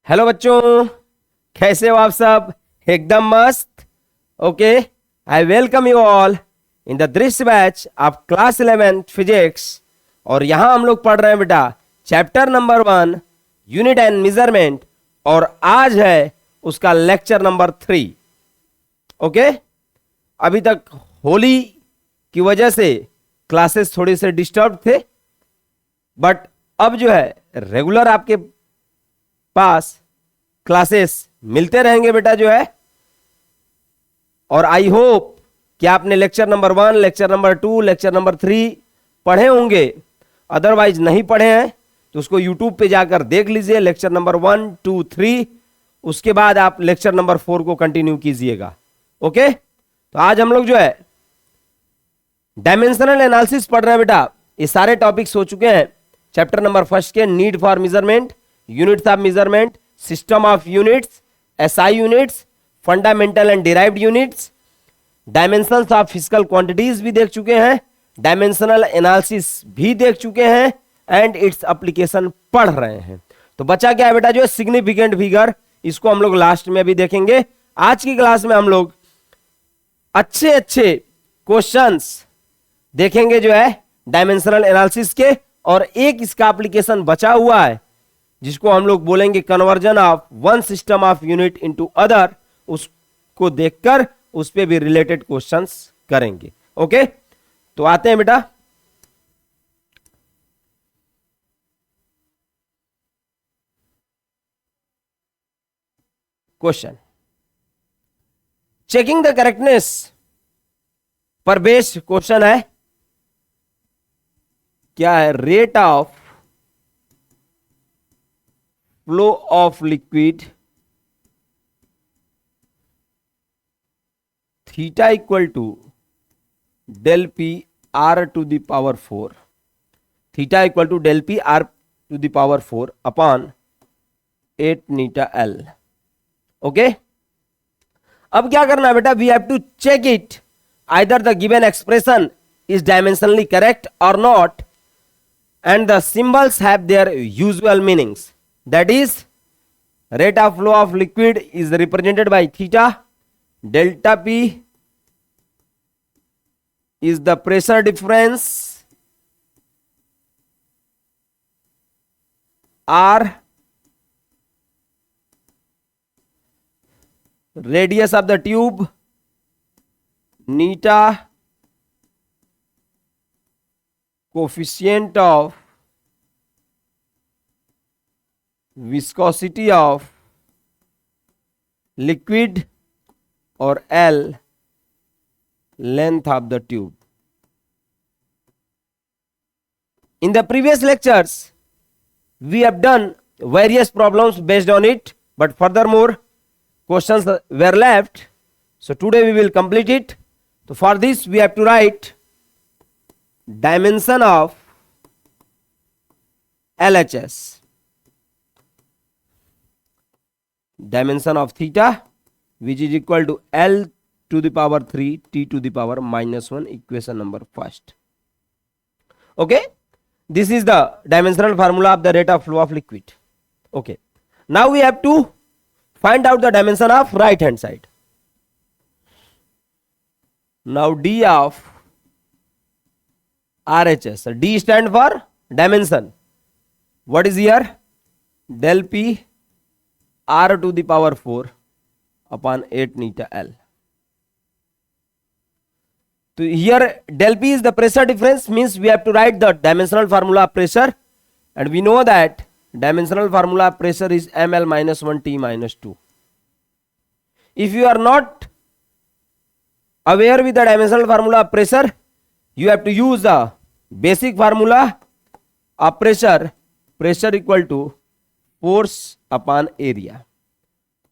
Hello बच्चों, कैसे हो आप सब? एकदम मस्त। Okay, I welcome you all in the दृश्य बैच ऑफ क्लास 11 फिजिक्स। और यहां हम लोग पढ़ रहे हैं बेटा chapter number 1 unit and measurement, और आज है उसका लेक्चर नंबर 3। ओके, अभी तक होली की वजह से क्लासेस थोड़े से डिस्टर्ब थे, बट अब जो है रेगुलर आपके पास क्लासेस मिलते रहेंगे बेटा जो है। और आई होप कि आपने lecture number 1, lecture number 2, lecture number 3 पढ़े होंगे। अदरवाइज नहीं पढ़े हैं तो उसको यूट्यूब पे जाकर देख लीजिए, लेक्चर नंबर 1, 2, 3। उसके बाद आप लेक्चर नंबर 4 को कंटिन्यू कीजिएगा। ओके, तो आज हम लोग जो है डायमेंशनल एनालिसिस पढ़ रहे हैं बेटा। ये सारे टॉपिक्स हो चुके हैं चैप्टर नंबर 1 के। Need for measurement, units of measurement, system of units, SI units, fundamental and derived units, dimensions of physical quantities भी देख चुके हैं, डायमेंशनल एनालिसिस भी देख चुके हैं, एंड इट्स एप्लीकेशन पढ़ रहे हैं। तो बचा क्या है बेटा जो है सिग्निफिकेंट फिगर, इसको हम लोग लास्ट में भी देखेंगे। आज की क्लास में हम लोग अच्छे अच्छे क्वेश्चंस देखेंगे जो है डायमेंशनल एनालिसिस के, और एक इसका एप्लीकेशन बचा हुआ है जिसको हम लोग बोलेंगे conversion of one system of unit into other. उसको देखकर उस पे भी रिलेटेड क्वेश्चंस करेंगे। ओके, तो आते हैं बेटा क्वेश्चन। चेकिंग द करेक्टनेस पर बेस्ड क्वेश्चन है। क्या है? Rate of flow of liquid theta equal to del P R to the power 4, theta equal to del P R to the power 4 upon 8 नीटा L. Okay, अब क्या करना है बेटा? We have to check it either the given expression is dimensionally correct और not, and the symbols have their usual meanings. That is, rate of flow of liquid is represented by theta, delta P is the pressure difference, R radius of the tube, neta coefficient of viscosity of liquid, और L length of the tube. In the previous lectures we have done various problems based on it, but furthermore questions were left, so today we will complete it. So for this we have to write dimension of LHS, dimension of theta, which is equal to L to the power 3 T to the power -1, equation number 1. Okay, this is the dimensional formula of the rate of flow of liquid. Okay, now we have to find out the dimension of right hand side. Now D of RHS, D stand for dimension. What is here? Del P R to the power 4 upon 8 Neeta L. So here del P is the pressure difference, means we have to write the dimensional formula of pressure, and we know that dimensional formula of pressure is ml minus 1 T minus 2. If you are not aware with the dimensional formula of pressure, you have to use the basic formula of pressure, pressure equal to force upon area.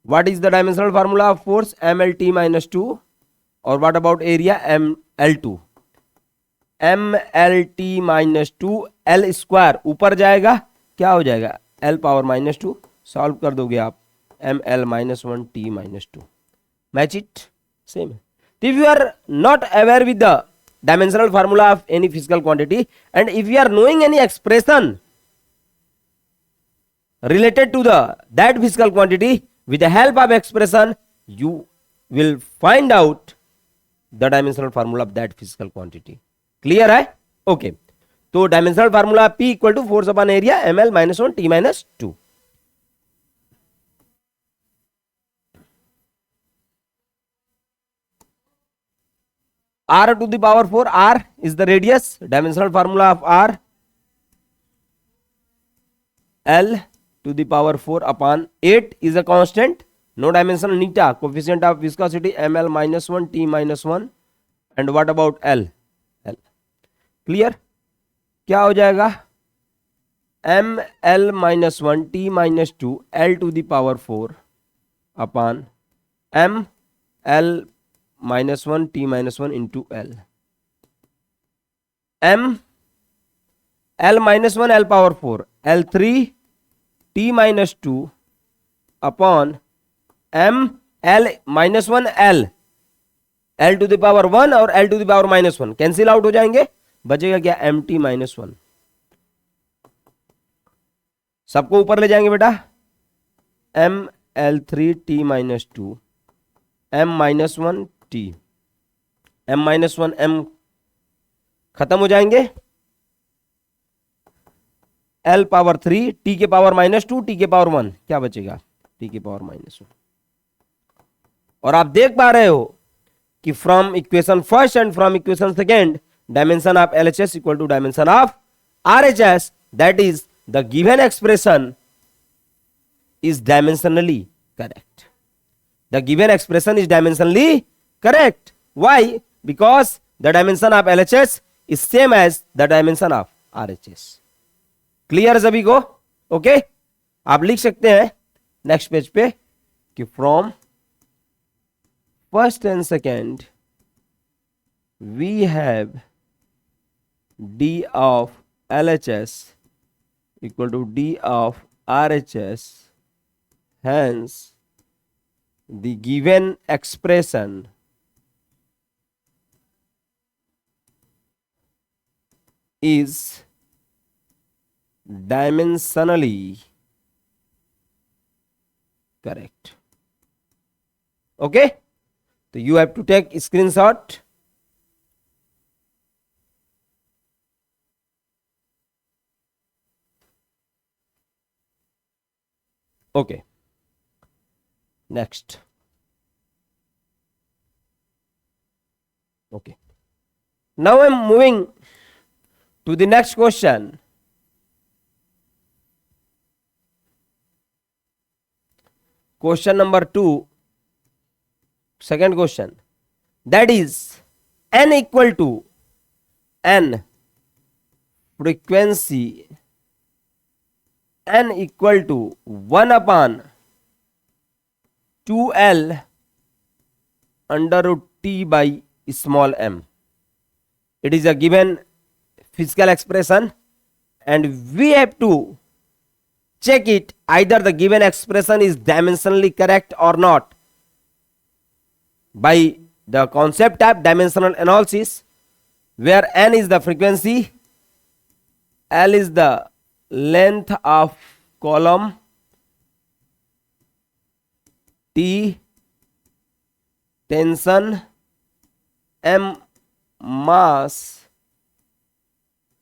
What is the dimensional formula of force? mlt minus 2. और what about area? ml2. mlt minus 2 l square ऊपर जाएगा, क्या हो जाएगा? l power -2। Solve कर दोगे आप, ml minus 1 t minus 2. Match it, same है। If you are not aware with the dimensional formula of any physical quantity, and if you are knowing any expression related to that physical quantity. With the help of expression you will find out the dimensional formula of that physical quantity. Clear है? Okay. तो dimensional formula P equal to force upon area ml minus 1 t minus 2. R to the power 4, R is the radius. Dimensional formula of R, L to the power 4 upon 8 is a constant. No dimension neta, coefficient of viscosity ml minus 1 t minus 1. And what about L? L. Clear? क्या हो जाएगा? m l minus 1 t minus 2 l to the power 4 upon m l minus 1 t minus 1 into l. m l minus 1 l power 4 l3 t minus 2 upon m l minus 1 l l to the power 1 और l to the power minus 1 cancel out हो जाएंगे, बचेगा क्या M T minus 1. सबको ऊपर ले जाएंगे बेटा, M L three T minus 2 M minus 1 T, M minus 1 M खत्म हो जाएंगे, एल पावर 3 टी के पावर माइनस 2 टी के पावर 1 क्या बचेगा, टी के पावर माइनस 1. और आप देख पा रहे हो कि from equation first and from equation second dimension of LHS equal to dimension of RHS, that is the given expression is dimensionally correct. The given expression is dimensionally correct. Why? Because the dimension of LHS is same as the dimension of RHS. Clear सभी को? Okay? आप लिख सकते हैं next page पे कि from first and second we have d of LHS equal to d of RHS, hence the given expression is dimensionally correct. Okay, so you have to take screenshot. Okay, next. Okay, now I'm moving to the next question. Question number 2, second question, that is n equal to n frequency n equal to 1 upon 2l under root t by small m. It is a given physical expression and we have to check it either the given expression is dimensionally correct or not by the concept of dimensional analysis, where n is the frequency, l is the length of column, T tension, m mass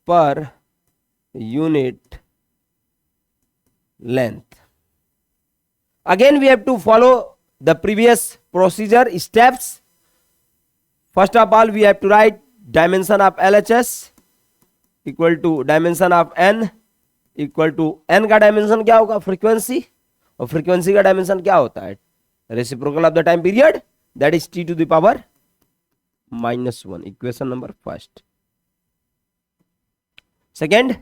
per unit length. Again we have to follow the previous procedure steps. First of all we have to write dimension of LHS equal to dimension of n equal to n का dimension क्या होगा, frequency, और frequency का dimension क्या होता है, reciprocal of the time period, that is t to the power minus 1. Equation number first. Second,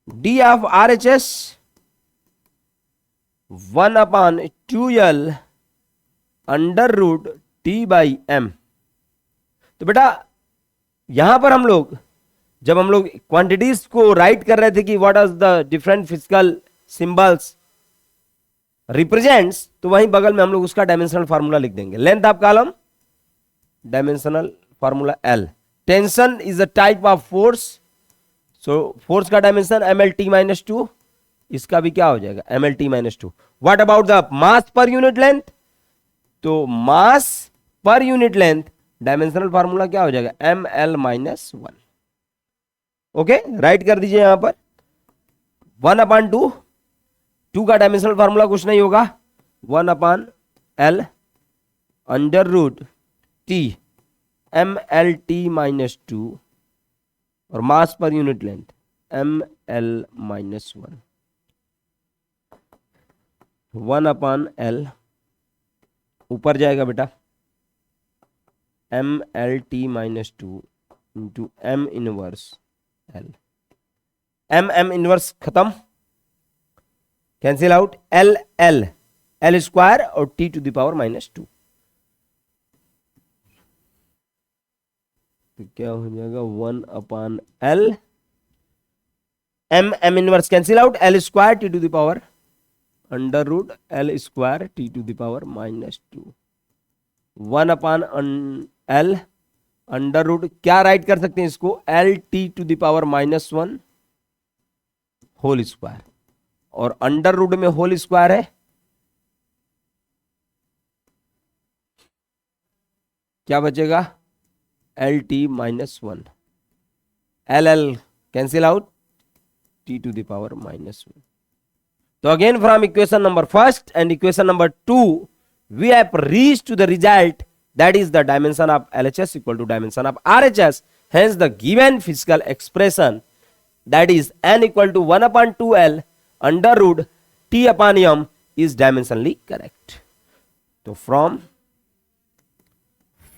d of RHS 1 upon 2l under root t by m. तो बेटा यहां पर हम लोग जब हम लोग क्वांटिटीज को राइट कर रहे थे कि what are the different physical symbols represents, तो वहीं बगल में हम लोग उसका डायमेंशनल फार्मूला लिख देंगे. Length of column dimensional formula L. Tension is a type of force, so force का डायमेंशन ml t माइनस 2 इसका भी क्या हो जाएगा mlt minus 2। What about the mass per unit length, तो मास per unit length dimensional formula क्या हो जाएगा ml माइनस 1। ओके, राइट कर दीजिए यहां पर 1/2, 2 का डायमेंशनल फार्मूला कुछ नहीं होगा 1/L under root T mlt minus 2 और मास per unit length ml minus 1, 1/L ऊपर जाएगा बेटा mlt minus 2 into m inverse l, m inverse खत्म, कैंसिल आउट, l स्क्वायर और t to the power minus 2, तो क्या हो जाएगा 1/L, m inverse cancel out, l square t to the power under root l square t to the power minus 2, 1/L under root, क्या write कर सकते हैं इसको l t to the power minus 1 whole square, और under root में whole square है, क्या बचेगा L T minus 1, L cancel out, T to the power minus 1। तो again from equation number first and equation number 2 we have reached to the result that is the dimension of LHS equal to dimension of RHS. Hence the given physical expression, that is n equal to 1/2L under root T upon m, is dimensionally correct. So from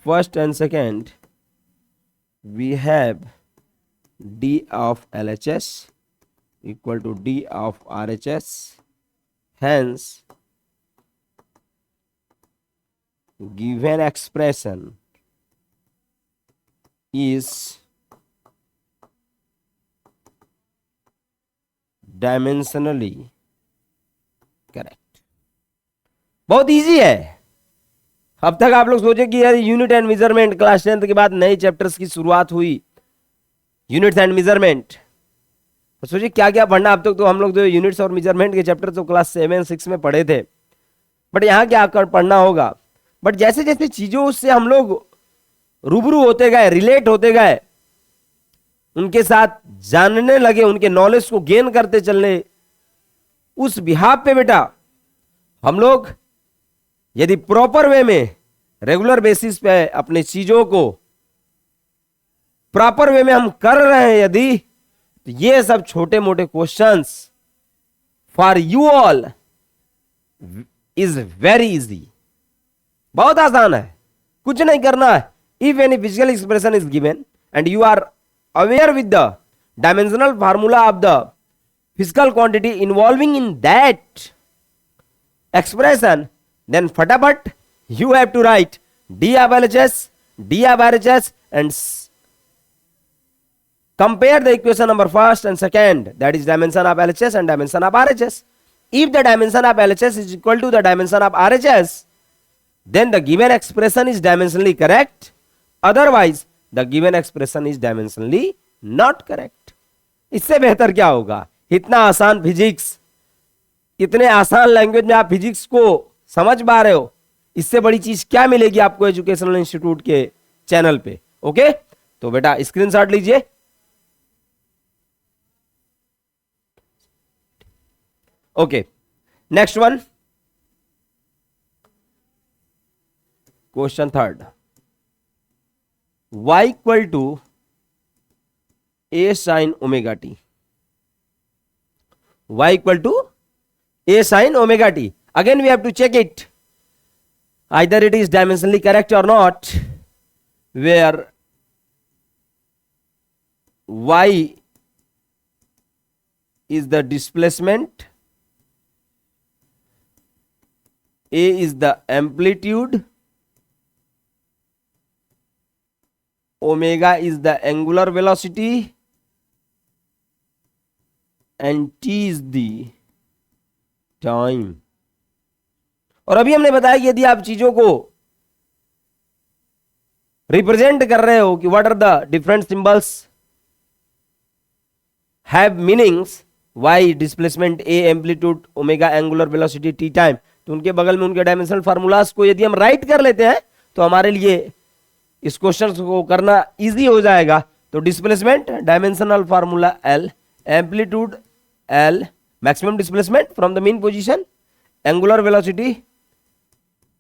first and second we have D of LHS equal to D of RHS. Hence given expression is dimensionally correct। बहुत easy है। अब तक आप लोग सोचे कि यार unit and measurement class 10th के बाद नए चैप्टर्स की शुरुआत हुई, यूनिट्स एंड मेजरमेंट, तो सोचिए क्या क्या पढ़ना। अब तक तो हम लोग जो यूनिट्स और मेजरमेंट के चैप्टर तो क्लास 7-6 में पढ़े थे, बट यहाँ क्या आकर पढ़ना होगा। बट जैसे जैसे चीजों से हम लोग रूबरू होते गए, रिलेट होते गए, उनके साथ जानने लगे, उनके नॉलेज को गेन करते चलने, उस बिहाफ पे बेटा हम लोग यदि प्रॉपर वे में रेगुलर बेसिस पे अपने चीजों को प्रॉपर वे में हम कर रहे हैं यदि, तो ये सब छोटे मोटे questions for you all is very easy, बहुत आसान है, कुछ नहीं करना है। If any physical expression is given and you are aware with the dimensional formula of the physical quantity involving in that expression, then फटाफट you have to write D of LHS, D of RHS and compare the equation number first and second, that is dimension of LHS and dimension of RHS. If the dimension of LHS is equal to the dimension of RHS, then the given expression is dimensionally correct, otherwise the given expression is dimensionally not correct. इससे बेहतर क्या होगा? इतना आसान physics, इतने आसान language में आप फिजिक्स को समझ पा रहे हो, इससे बड़ी चीज क्या मिलेगी आपको एजुकेशनल इंस्टीट्यूट के चैनल पे। ओके, तो बेटा स्क्रीनशॉट लीजिए। Okay, next one, question third, y equal to a sin omega t, y equal to a sin omega t। Again we have to check it, either it is dimensionally correct or not, where y is the displacement, a is the amplitude, omega is the angular velocity, and t is the time। और अभी हमने बताया कि यदि आप चीजों को represent कर रहे हो कि what are the different symbols have meanings, Y displacement A, amplitude omega, angular velocity T time, तो उनके बगल में उनके डायमेंशनल फार्मूलाज को यदि हम राइट कर लेते हैं तो हमारे लिए इस क्वेश्चन को करना इजी हो जाएगा। तो displacement dimensional formula L, amplitude L, maximum displacement from the mean position, angular velocity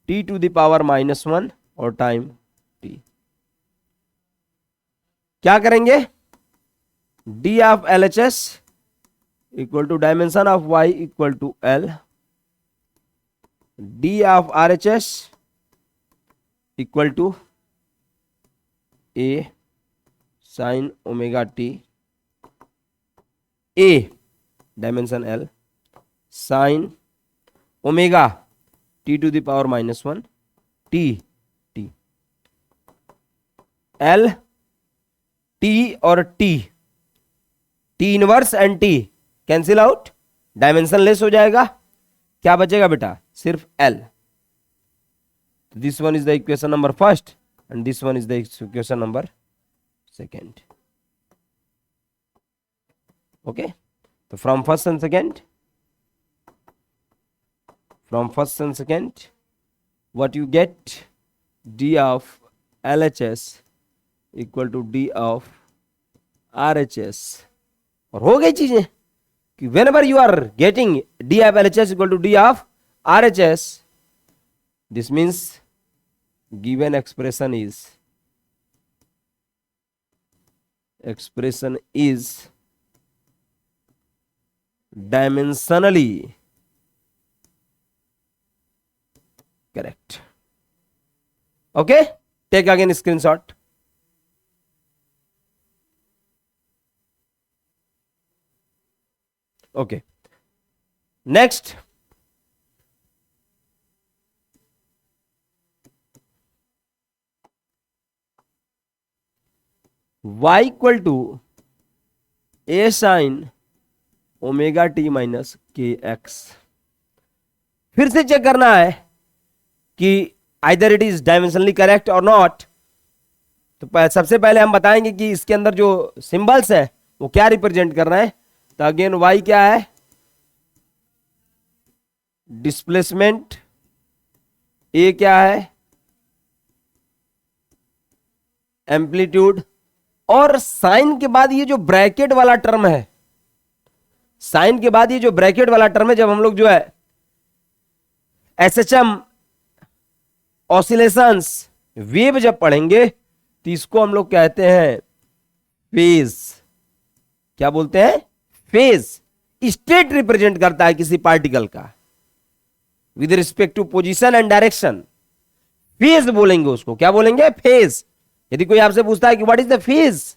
T to the power -1 और टाइम टी। क्या करेंगे, D of L H S equal to dimension of Y equal to L, D of R H S equal to A sine omega T, A dimension L sine omega T to the power -1 T, T L T और T, T inverse and T cancel out, dimensionless हो जाएगा, क्या बचेगा बेटा, सिर्फ L. This one is the equation number first and this one is the equation number second. Okay, तो from first and second, from first and second what you get, d of LHS equal to d of RHS। और हो गई चीजें कि whenever you are getting d of LHS equal to d of RHS, this means given expression is dimensionally correct। Okay, take again screenshot। Okay, next y equal to a sin omega T minus K x. फिर से check करना है कि either it is dimensionally correct और not. तो सबसे पहले हम बताएंगे कि इसके अंदर जो सिंबल्स है वो क्या रिप्रेजेंट कर रहे हैं। तो अगेन y क्या है, डिस्प्लेसमेंट, a क्या है, एम्पलीट्यूड, और साइन के बाद ये जो ब्रैकेट वाला टर्म है, साइन के बाद ये जो ब्रैकेट वाला टर्म है, जब हम लोग जो है एसएचएम ऑसिलेशंस वेव जब पढ़ेंगे तो इसको हम लोग कहते हैं फेज। क्या बोलते हैं, फेज। स्टेट रिप्रेजेंट करता है किसी पार्टिकल का with respect to position and direction. Phase बोलेंगे उसको, क्या बोलेंगे, फेज। यदि कोई आपसे पूछता है कि what is the phase,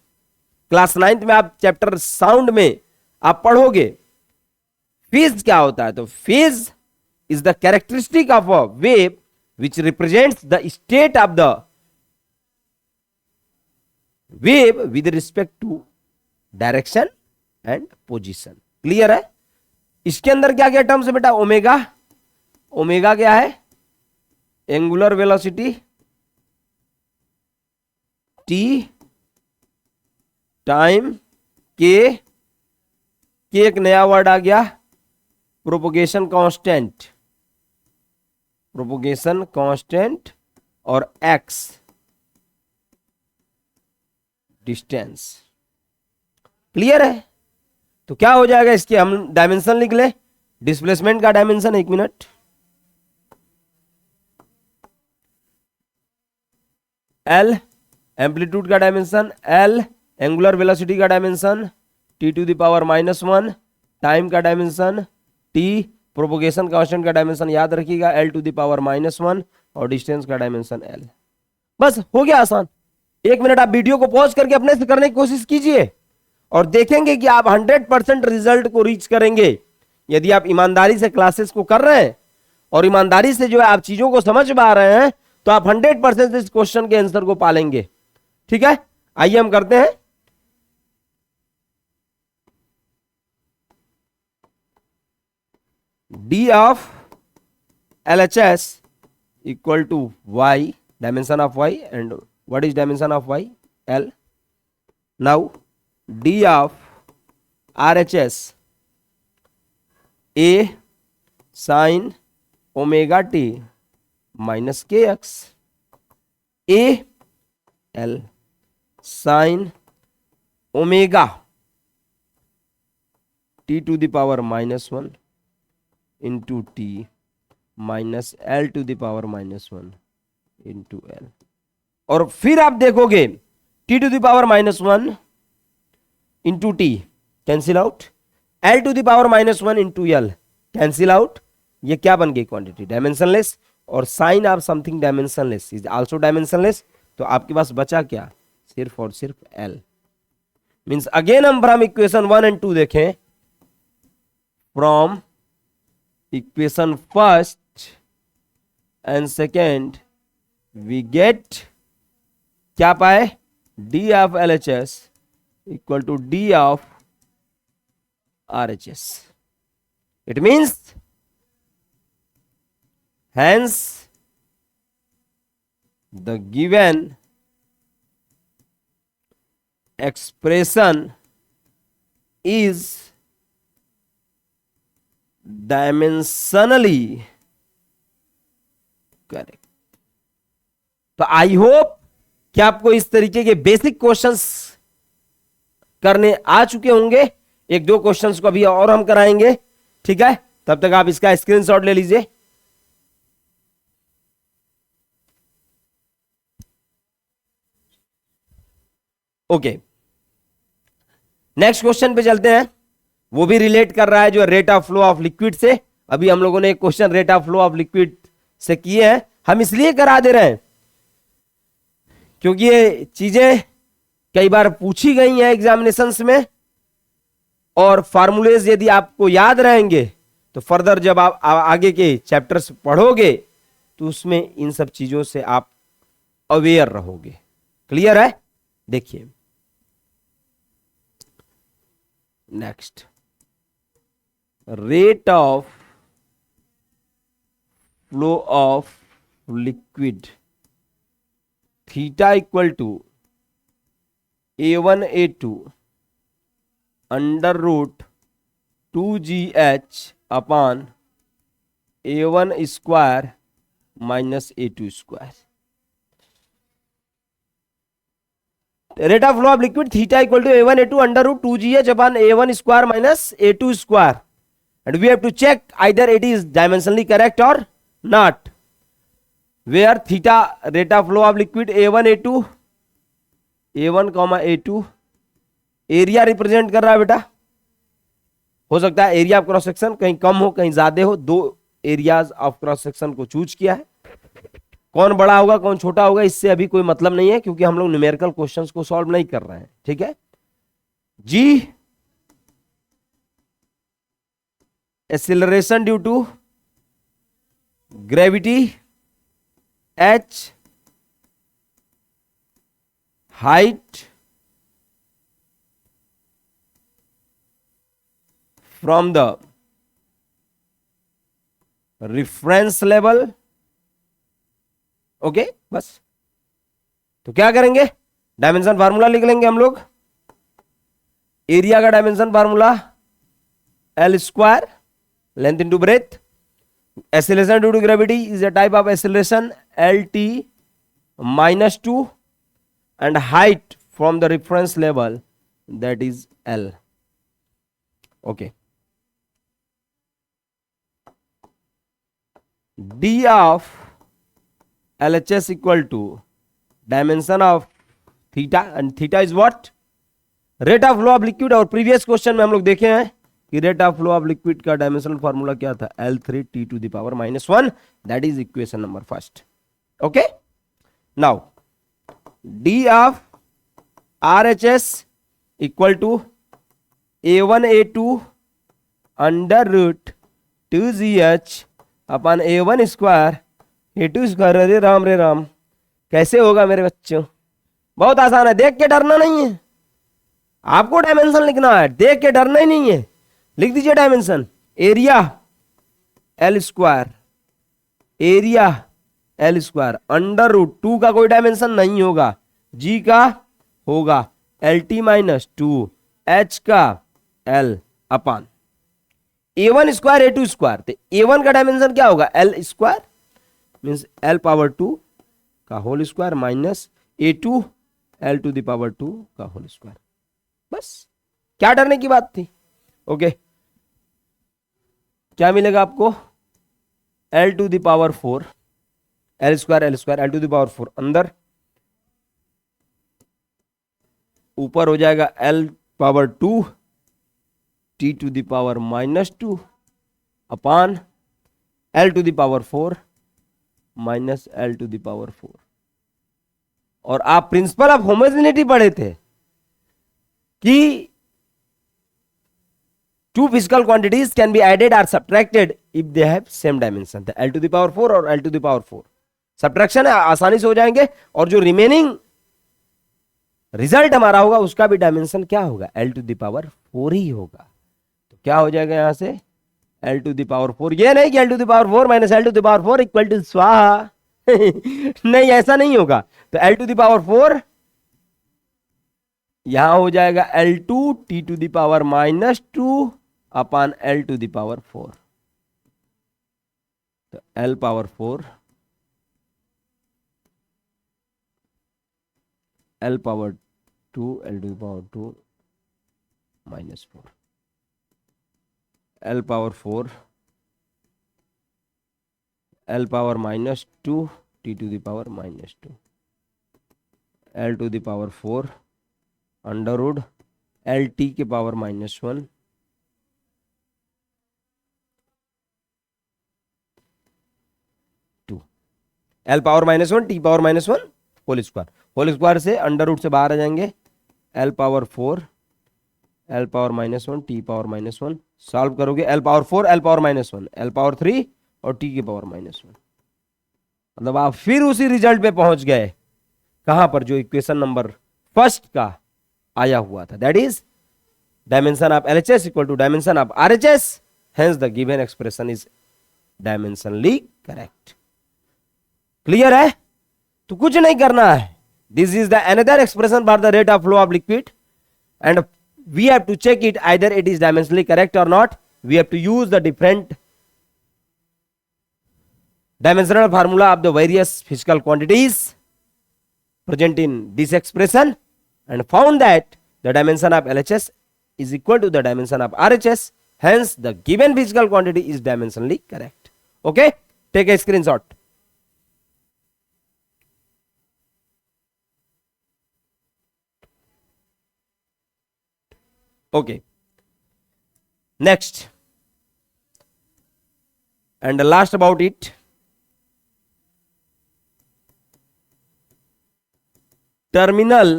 class 9th में आप चैप्टर साउंड में आप पढ़ोगे फेज क्या होता है। तो phase is the characteristic of a wave which represents the state of the wave with respect to direction and position। Clear है। इसके अंदर क्या क्या टर्म्स है बेटा, ओमेगा, ओमेगा क्या है, एंगुलर वेलोसिटी, टी, टाइम, के एक नया वर्ड आ गया, प्रोपोगेशन कांस्टेंट, प्रोपोगेशन कांस्टेंट, और एक्स डिस्टेंस। क्लियर है। तो क्या हो जाएगा, इसके हम डायमेंशन लिख ले। डिस्प्लेसमेंट का डायमेंशन, एक मिनट, एल, एम्पलीट्यूड का डायमेंशन एल, एंगुलर वेलोसिटी का dimension T to the power -1, time का डायमेंशन टी, प्रोपोगेशन कांस्टेंट का डायमेंशन याद रखिएगा एल टू द पावर -1, और डिस्टेंस का डायमेंशन एल। बस हो गया आसान। एक मिनट आप वीडियो को पॉज करके अपने से करने की कोशिश कीजिए और देखेंगे कि आप 100% रिजल्ट को रीच करेंगे यदि आप ईमानदारी से क्लासेस को कर रहे हैं और ईमानदारी से जो है आप चीजों को समझ पा रहे हैं, तो आप 100% इस क्वेश्चन के आंसर को पालेंगे। ठीक है, आइए हम करते हैं। d of LHS equal to y, dimension of y, and what is dimension of y, L. Now d of RHS A sine omega T minus K X, A L sine omega T to the power -1 into T minus L to the power -1 into L. और फिर आप देखोगे T to the power -1 into T cancel out, L to the power -1 into L cancel out. ये क्या बन गई quantity? Dimensionless. और sine of something dimensionless is also dimensionless. तो आपके पास बचा क्या? सिर्फ और सिर्फ एल। मींस अगेन हम फ्रॉम इक्वेशन 1 एंड 2 देखें, from equation first and second we get क्या पाए? D of L H S equal to D of R H S. It means hence the given expression is dimensionally correct। तो I hope कि आपको इस तरीके के basic questions करने आ चुके होंगे। एक दो क्वेश्चंस को अभी और हम कराएंगे, ठीक है? तब तक आप इसका स्क्रीनशॉट ले लीजिए। ओके, नेक्स्ट क्वेश्चन पे चलते हैं। वो भी रिलेट कर रहा है जो rate of flow of liquid से। अभी हम लोगों ने एक question rate of flow of liquid से किए हैं। हम इसलिए करा दे रहे हैं क्योंकि ये चीजें कई बार पूछी गई हैं एग्जामिनेशंस में, और फार्मूलेज यदि आपको याद रहेंगे तो फर्दर जब आप आगे के चैप्टर्स पढ़ोगे तो उसमें इन सब चीजों से आप अवेयर रहोगे। क्लियर है? देखिए next, rate of flow of liquid theta equal to A1 A2 under root 2GH upon A1 square minus A2 square. Rate of flow of liquid theta equal to A1 A2 under root 2GH upon A1 square minus A2 square, and we have to check either it is dimensionally correct और not. Where theta rate of flow of liquid A1 A2 A1 A2 area represent कर रहा है बेटा। हो सकता है area of cross section कहीं कम हो कहीं ज्यादा हो, दो एरियाज ऑफ क्रॉस सेक्शन को चूज किया है। कौन बड़ा होगा कौन छोटा होगा इससे अभी कोई मतलब नहीं है, क्योंकि हम लोग न्यूमेरिकल क्वेश्चंस को सॉल्व नहीं कर रहे हैं, ठीक है जी। Acceleration due to gravity h, height from the reference level. Okay बस। तो क्या करेंगे? डायमेंशन फार्मूला लिख लेंगे हम लोग। एरिया का dimension formula L square, length into breadth. Acceleration due to gravity is a type of acceleration LT -2, and height from the reference level that is L. Okay. D of LHS equal to dimension of theta, and theta is what? Rate of flow of liquid। और previous question में हम लोग देखे हैं कि rate of flow of liquid का dimensional formula क्या था? L3 T to the power -1, that is equation number first. Okay. Now D of RHS equal to A1 A2 under root 2GH अपन A1 स्क्वायर A2 स्क्वायर। अरे राम रे राम, कैसे होगा मेरे बच्चों? बहुत आसान है, देख के डरना नहीं है। आपको डायमेंशन लिखना है, देख के डरना ही नहीं है। लिख दीजिए dimension. Area L square, area L square under root 2 का कोई डायमेंशन नहीं होगा, G का होगा LT -2, H का L upon A1 square A2 square, तो A1 का डायमेंशन क्या होगा, L square means L power 2 का whole square minus A2 L to the power 2 का होल स्क्वायर। बस क्या डरने की बात थी। ओके, क्या मिलेगा आपको, L to the power 4 L square L to the power 4 अंदर, ऊपर हो जाएगा L power 2 T to the power -2 upon L to the power 4 minus L to the power 4। और आप प्रिंसिपल ऑफ होमोजेनिटी पढ़े थे कि two physical quantities can be added or subtracted if they have same dimension. L to the power 4 और L to the power 4 subtraction है, आसानी से हो जाएंगे, और जो रिमेनिंग रिजल्ट हमारा होगा उसका भी डायमेंशन क्या होगा, L टू द पावर 4 ही होगा। तो क्या हो जाएगा यहां से L टू द पावर 4, ये नहीं कि L to the power 4 minus L to the power 4 equal to स्वाहा नहीं, ऐसा नहीं होगा। तो L टू द पावर 4 यहां हो जाएगा L2 T to the power -2 upon L to the power 4। तो L power 4 L power 2 L to the power 2 -4 L power 4 L power -2 T to the power -2 L to the power 4 under root L T के power -1 2 L power -1 T power -1 whole square, whole square से under root से बाहर आ जाएंगे, L power 4 L power -1 T power -1 solve करोगे, L power 4 L power -1 L power 3 और T के power -1, मतलब आप फिर उसी रिजल्ट पे पहुंच गए कहां पर, जो इक्वेशन नंबर फर्स्ट का आया हुआ था, that is dimension of LHS equal to dimension of RHS, hence the given expression is dimensionally correct. Clear है? तो कुछ नहीं करना है, this is the another expression for the rate of flow of liquid and we have to check it either it is dimensionally correct or not. We have to use the different dimensional formula of the various physical quantities present in this expression and found that the dimension of LHS is equal to the dimension of RHS, hence the given physical quantity is dimensionally correct. Okay, take a screenshot. Okay, next and the last about it, terminal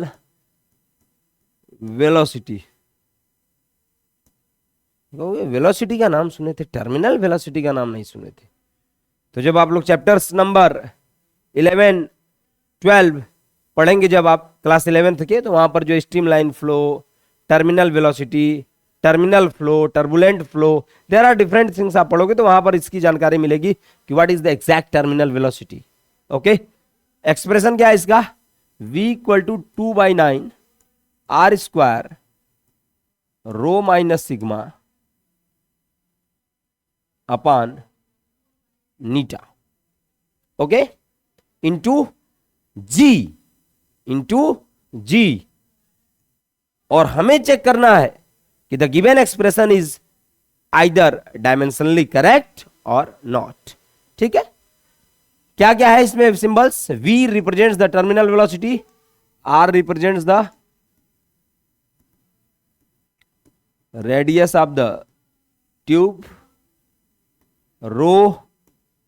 velocity. Velocity का नाम सुने थे, terminal velocity का नाम नहीं सुने थे। तो जब आप लोग चैप्टर्स नंबर 11 12 पढ़ेंगे, जब आप क्लास 11th के, तो वहां पर जो streamline flow, terminal velocity, terminal flow, turbulent flow, there are different things आप पढ़ोगे तो वहां पर इसकी जानकारी मिलेगी कि what is the exact terminal velocity. Okay, expression क्या है इसका, v equal to 2/9 r square rho minus sigma upon eta, okay, into G, और हमें चेक करना है कि the given expression is either dimensionally correct और नॉट। ठीक है, क्या क्या है इसमें symbols, v represents the terminal velocity, r represents the radius of the tube, rho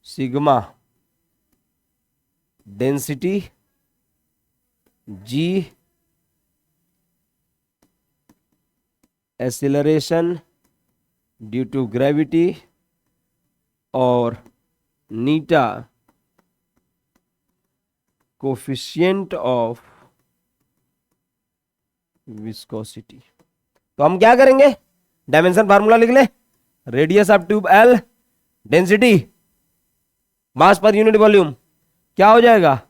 sigma density, g acceleration due to gravity, और नीटा कोफिशिएंट ऑफ विस्कोसिटी। तो हम क्या करेंगे, डायमेंशन फार्मूला लिख ले, radius of tube L, density mass per unit volume क्या हो जाएगा,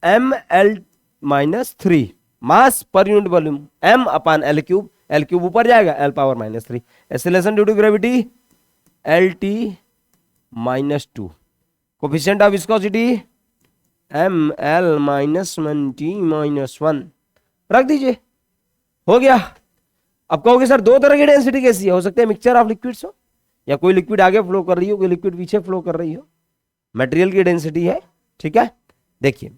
ml-3, mass per unit volume m upon L cube, L cube ऊपर जाएगा L power -3, acceleration due to gravity L T minus two, coefficient of viscosity M L minus one T minus one, रख दीजिए, हो गया। अब कहोगे sir दो तरह की डेंसिटी कैसी है, हो सकता है मिक्सचर ऑफ लिक्विड्स हो, या कोई लिक्विड आगे फ्लो कर रही हो, कोई लिक्विड पीछे फ्लो कर रही हो, मटेरियल की डेंसिटी है, ठीक है। देखिए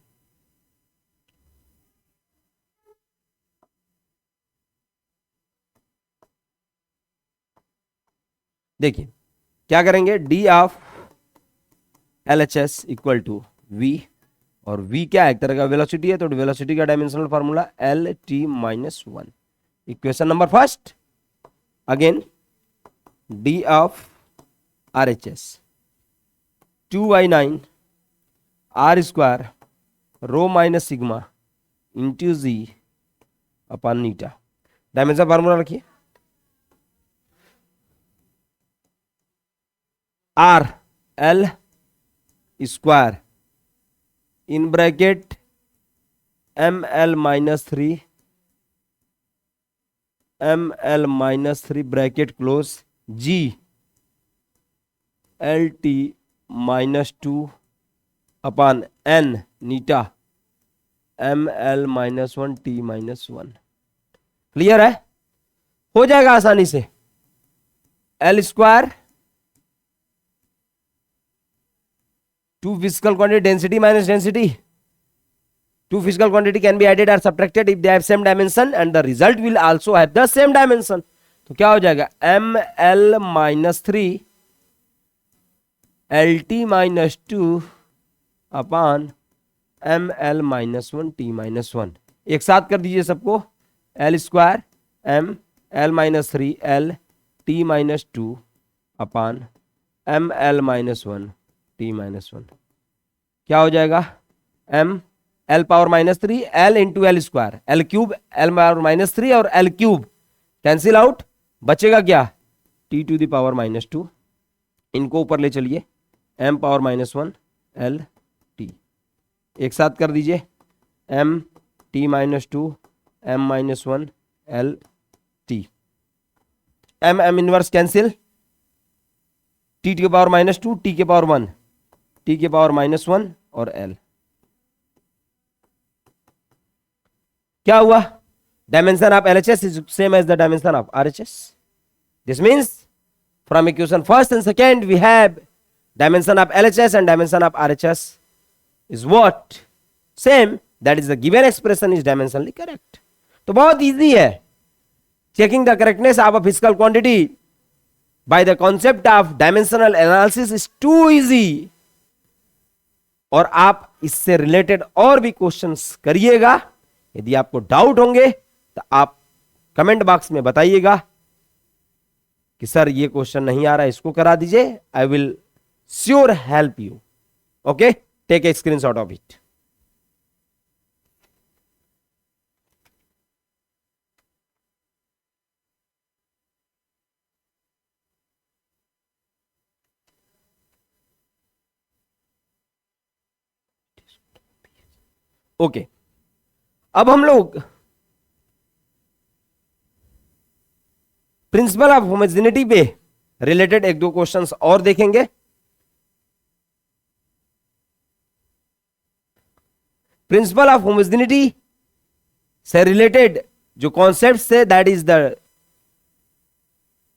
देखिए क्या करेंगे, D of L H S equal to V, और v क्या है, एक तरह का वेलोसिटी है, तो वेलोसिटी का dimensional formula L T minus one. Equation number first, again D of R H S 2/9 R square rho minus sigma into G upon eta, dimension formula रखिए, R L square in bracket M L minus three, M L minus three bracket close, G L T minus two upon N eta M L minus one T minus one. Clear है, हो जाएगा आसानी से। L square to physical quantity density minus density, two physical quantity can be added or subtracted if they have same dimension and the result will also have the same dimension। तो क्या हो जाएगा, M L minus three L T minus two upon M L minus one T minus one. एक साथ कर दीजिए सबको, L square M L minus three L T minus two upon M L minus one T minus one, क्या हो जाएगा, M L power minus three L into L square, L cube L power minus three और L cube cancel out, बचेगा क्या, T to the power minus two, इनको ऊपर ले चलिए, M power minus one L T, एक साथ कर दीजिए, M T minus two M minus one L T, M M inverse cancel, T के पावर माइनस टू टी के पावर वन टी के पावर माइनस वन और एल, क्या हुआ, dimension of LHS is same as the dimension of RHS. This means from equation first and second we have dimension of LHS and dimension of RHS is what, same, that is the given expression is dimensionally correct। तो बहुत easy है, checking the correctness of a physical quantity by the concept of dimensional analysis is too easy। और आप इससे related और भी questions करिएगा, यदि आपको डाउट होंगे तो आप कमेंट बॉक्स में बताइएगा कि सर ये क्वेश्चन नहीं आ रहा है, इसको करा दीजिए, I will sure help you. Okay, take a screenshot of it. Okay, अब हम लोग प्रिंसिपल ऑफ होमोजेनिटी पे रिलेटेड एक दो क्वेश्चंस और देखेंगे। प्रिंसिपल ऑफ होमोजेनिटी से रिलेटेड जो कॉन्सेप्ट है, that is the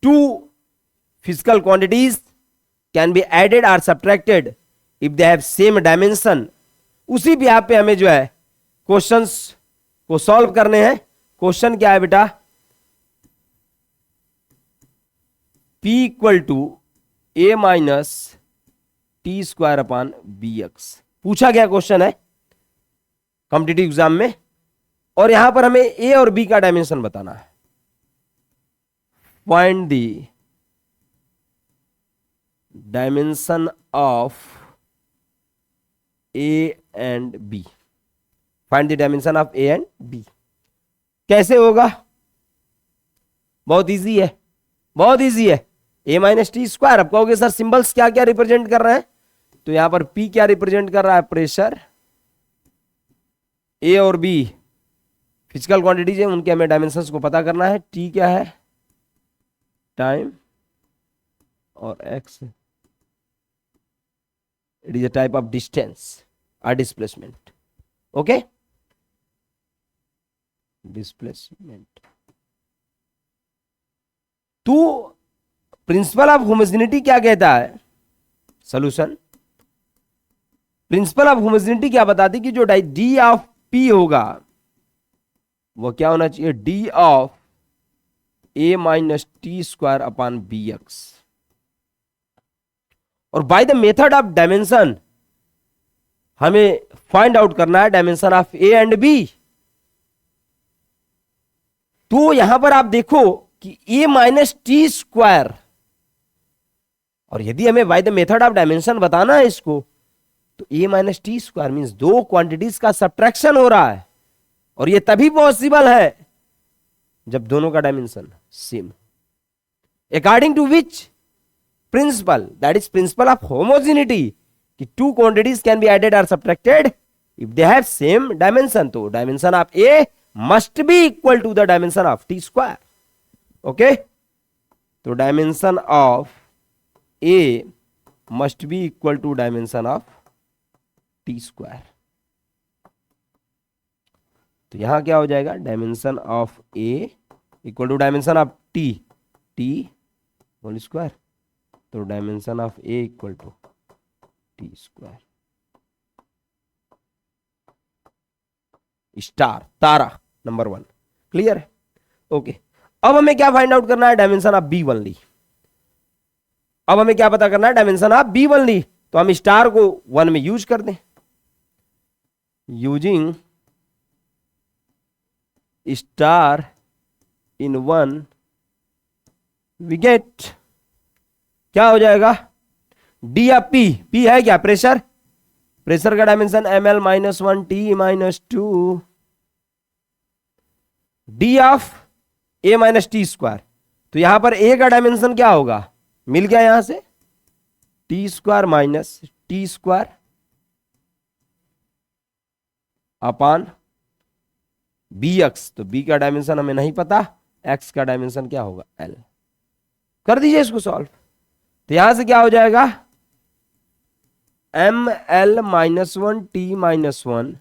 two physical quantities can be added और subtracted if they have same dimension. उसी पे यहाँ पे हमें जो है क्वेश्चंस को सॉल्व करने हैं। क्वेश्चन क्या है बेटा, P equal to A minus T square upon B X पूछा गया क्वेश्चन है कॉम्पिटिटिव एग्जाम में, और यहां पर हमें ए और बी का डायमेंशन बताना है। Find the dimension of A and B. Find the dimension of A and B. कैसे होगा, बहुत इजी है, बहुत इजी है। ए माइनस टी स्क्वायर, अब कहोगे सर सिंबल्स क्या क्या रिप्रेजेंट कर रहे हैं, तो यहां पर पी क्या रिप्रेजेंट कर रहा है, प्रेशर। ए और बी फिजिकल क्वांटिटीज है, उनके हमें डायमेंशंस को पता करना है। टी क्या है, time, or x, it is a type of distance or displacement. Okay, displacement. तो प्रिंसिपल ऑफ होमोजेनिटी क्या कहता है? सॉल्यूशन प्रिंसिपल ऑफ होमोजेनिटी क्या बताती कि जो डी ऑफ पी होगा वो क्या होना चाहिए? D of A minus T square upon B X. और by the method of dimension हमें फाइंड आउट करना है dimension of A and B. तो यहां पर आप देखो कि ए माइनस टी स्क्वायर, और यदि हमें bye the method of dimension बताना है इसको, तो ए माइनस टी स्क्वायर मीन्स दो क्वांटिटीज का सब्ट्रैक्शन हो रहा है, और ये तभी पॉसिबल है जब दोनों का dimension same. According to which principle, that is principle of homogeneity, कि two quantities can be added और subtracted if they have same dimension. तो dimension of A must be equal to the dimension of T square. Okay, तो dimension of A must be equal to dimension of T square. तो यहां क्या हो जाएगा? Dimension of A equal to dimension of T, T whole square. तो dimension of A equal to T square star, तारा number 1। Clear है? Okay, अब हमें क्या फाइंड आउट करना है? Dimension of B only. अब हमें क्या पता करना है? Dimension of B only. तो हम स्टार को 1 में यूज कर दें। Using star in 1 we get, क्या हो जाएगा? डी ऑफ पी, पी है क्या? प्रेशर, प्रेशर का dimension ml minus 1 T minus 2, D of A minus T square. तो यहां पर ए का डायमेंशन क्या होगा? मिल गया यहां से, T square minus T square upon B X. तो बी का डायमेंशन हमें नहीं पता, एक्स का डायमेंशन क्या होगा? एल। कर दीजिए इसको सॉल्व। तो यहां से क्या हो जाएगा? M L minus 1 T minus 1,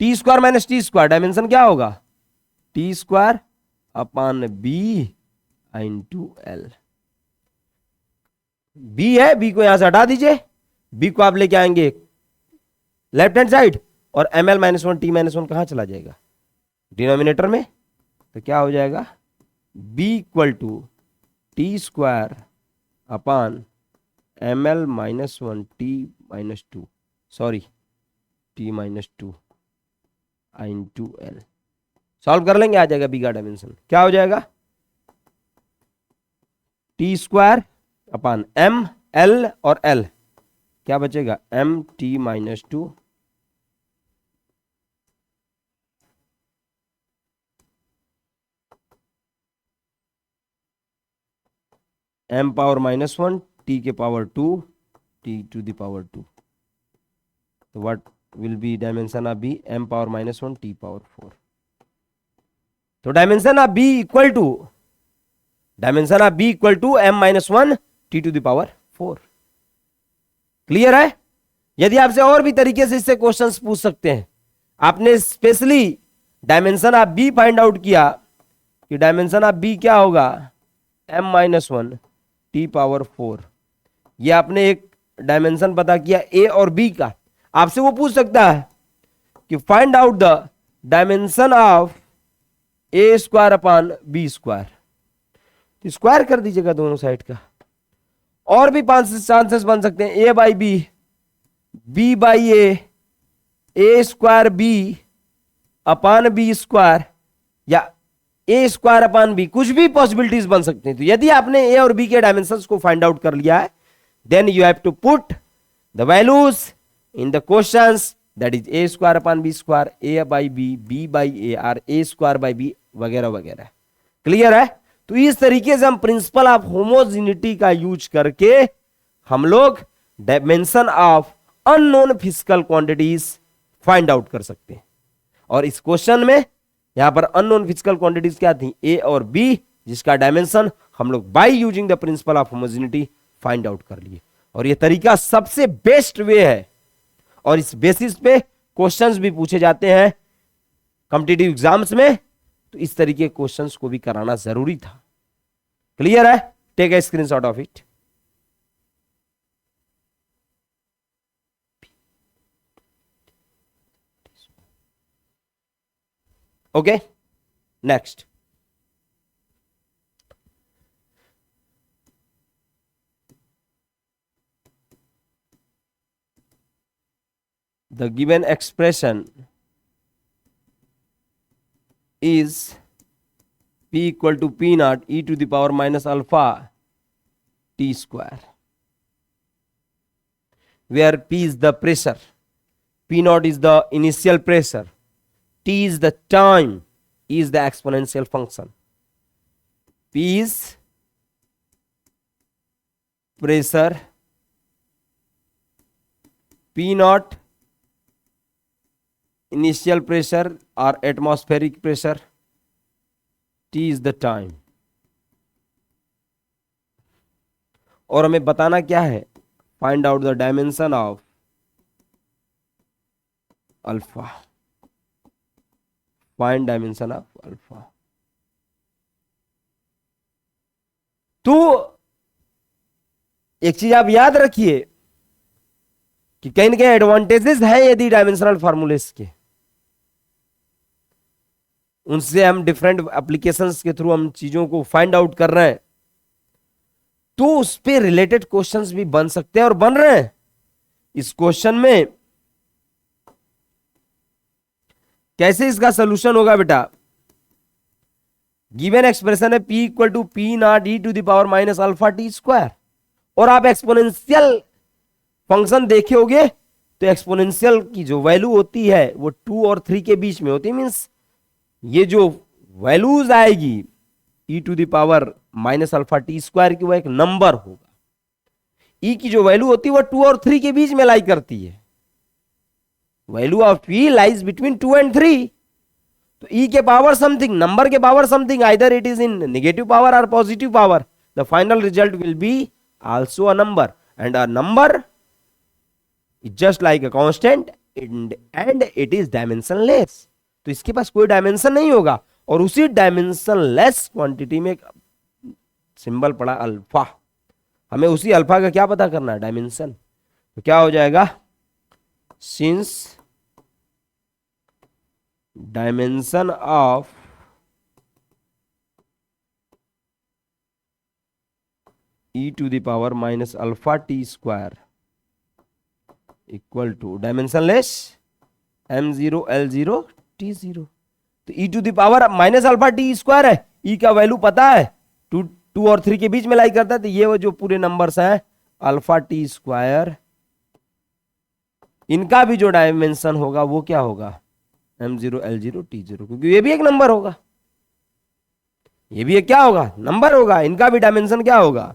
T square minus T square, dimension क्या होगा? T square upon B into L. B है, बी को यहां से हटा दीजिए, बी को आप लेके आएंगे लेफ्ट हैंड साइड, और M L minus 1 T minus 1 कहां चला जाएगा? डिनोमिनेटर में। तो क्या हो जाएगा? B equal to T square upon M L minus 1 T minus 2, sorry T minus 2 into L. Solve कर लेंगे, आ जाएगा बी का डायमेंशन। क्या हो जाएगा? T square upon M L और एल, क्या बचेगा? M T minus 2 M power minus 1 T के power 2 T to the power 2। तो what will be dimension of B? M power minus 1 T power 4। तो dimension of B equal to, dimension of B equal to M minus 1 T to the power 4। Clear है? यदि आपसे और भी तरीके से इससे क्वेश्चंस पूछ सकते हैं। आपने specially dimension of B find out किया कि डायमेंशन ऑफ बी क्या होगा? M minus 1 T power 4। ये आपने एक डायमेंशन पता किया ए और बी का। आपसे वो पूछ सकता है कि find out the dimension of A square upon B square. तो स्क्वायर कर दीजिएगा दोनों साइड का। और भी 5 चांसेस बन सकते हैं, A by B by A square B upon B square, या ए स्क्वायर अपॉन बी, कुछ भी पॉसिबिलिटीज बन सकते हैं। तो यदि आपने ए और बी के डायमेंशंस को फाइंड आउट कर लिया है, then you have to put the values in the questions, that is A square upon B square, A by B by A, और ए स्क्वायर बाई बी वगैरह वगैरह। क्लियर है? तो इस तरीके से हम प्रिंसिपल ऑफ होमोजेनिटी का यूज करके हम लोग dimension of unknown physical quantities find out कर सकते हैं। और इस क्वेश्चन में यहां पर अननोन फिजिकल क्वांटिटीज क्या थी? ए और बी, जिसका डायमेंशन हम लोग by using the principal of homogeneity find out कर लिए। और ये तरीका सबसे बेस्ट वे है, और इस बेसिस पे क्वेश्चंस भी पूछे जाते हैं कॉम्पिटिटिव एग्जाम्स में, तो इस तरीके के क्वेश्चंस को भी कराना जरूरी था। क्लियर है? Take a screenshot of it. Okay, next. The given expression is P equal to P naught e to the power minus alpha t square, where P is the pressure, P naught is the initial pressure, T is the time, E is the exponential function. P is pressure, P naught initial pressure or atmospheric pressure, T is the time. और हमें बताना क्या है? Find out the dimension of alpha. Find dimension of alpha. तो एक चीज आप याद रखिए कि कहीं ना कहीं एडवांटेजेस है यदि डायमेंशनल फार्मूलेस के, उनसे हम डिफरेंट एप्लीकेशंस के थ्रू हम चीजों को फाइंड आउट कर रहे हैं, तो उस पे रिलेटेड क्वेश्चंस भी बन सकते हैं और बन रहे हैं। इस क्वेश्चन में कैसे इसका सोल्यूशन होगा बेटा? गिवन एक्सप्रेशन है P equal to P naught e to the power minus alpha T square, और आप एक्सपोनेंशियल फंक्शन देखे होगे तो एक्सपोनेंशियल की जो वैल्यू होती है वो 2 और 3 के बीच में होती है। मींस ये जो वैल्यूज आएगी e to the power minus alpha T square की, वो एक नंबर होगा। e की जो वैल्यू होती है वो 2 और 3 के बीच में लाई करती है। Value of e lies between 2 and 3। तो e के पावर समथिंग, नंबर के power something, either it is in negative power और positive power, the final result will be also a number, and a number is just like a constant and it is dimensionless. तो इसके पास कोई dimension नहीं होगा, और उसी dimensionless quantity में सिंबल पड़ा अल्फा। हमें उसी अल्फा का क्या पता करना है? डायमेंशन। तो क्या हो जाएगा? Since dimension of e to the power minus alpha T square equal to dimensionless m0 l0 t0। तो e to the power minus alpha T square है, e का वैल्यू पता है 2 और 3 के बीच में लाई करता है, तो ये वो जो पूरे नंबर्स हैं अल्फा टी स्क्वायर, इनका भी जो डायमेंशन होगा वो क्या होगा? m0 l0 t0, क्योंकि ये भी एक नंबर होगा, ये भी एक क्या होगा? नंबर होगा। इनका भी डायमेंशन क्या होगा?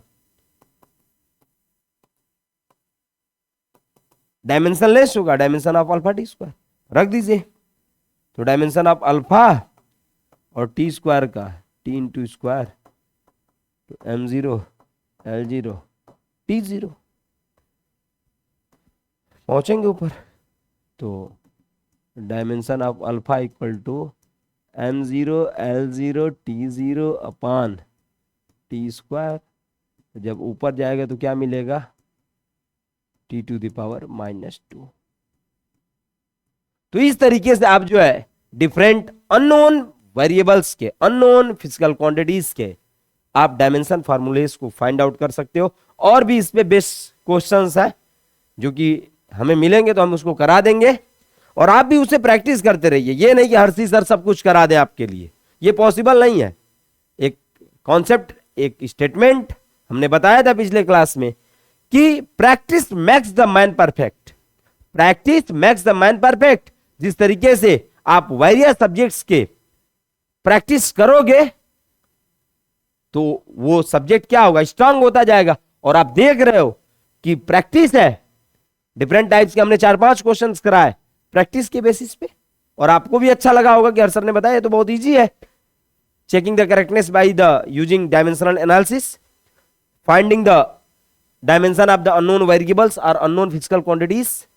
डायमेंशनलेस होगा, dimension of alpha T square रख दीजिए। तो डायमेंशन ऑफ अल्फा और टी स्क्वायर का टी इंटू स्क्वायर, तो m0 l0 t0। पहुंचेंगे ऊपर, तो dimension of alpha equal to m0 l0 t0 upon T square. जब ऊपर जाएगा तो क्या मिलेगा? t to the power -2। तो इस तरीके से आप जो है डिफरेंट अननोन वेरिएबल्स के, अननोन फिजिकल क्वांटिटीज के आप डायमेंशन फार्मूलेस को फाइंड आउट कर सकते हो। और भी इस पे बेस्ट क्वेश्चंस है जो कि हमें मिलेंगे तो हम उसको करा देंगे, और आप भी उसे प्रैक्टिस करते रहिए। ये नहीं कि हर्षी सर सब कुछ करा दे आपके लिए, ये पॉसिबल नहीं है। एक कॉन्सेप्ट, एक स्टेटमेंट हमने बताया था पिछले क्लास में कि practice makes the man perfect. Practice makes the man perfect. जिस तरीके से आप वेरियस सब्जेक्ट्स के प्रैक्टिस करोगे तो वो सब्जेक्ट क्या होगा? स्ट्रांग होता जाएगा। और आप देख रहे हो कि प्रैक्टिस है, डिफरेंट टाइप्स के हमने 4-5 क्वेश्चंस कराए प्रैक्टिस के बेसिस पे, और आपको भी अच्छा लगा होगा कि हर सर ने बताया तो बहुत इजी है। Checking the correctness by the using dimensional analysis, finding the dimension of the unknown variables or unknown physical quantities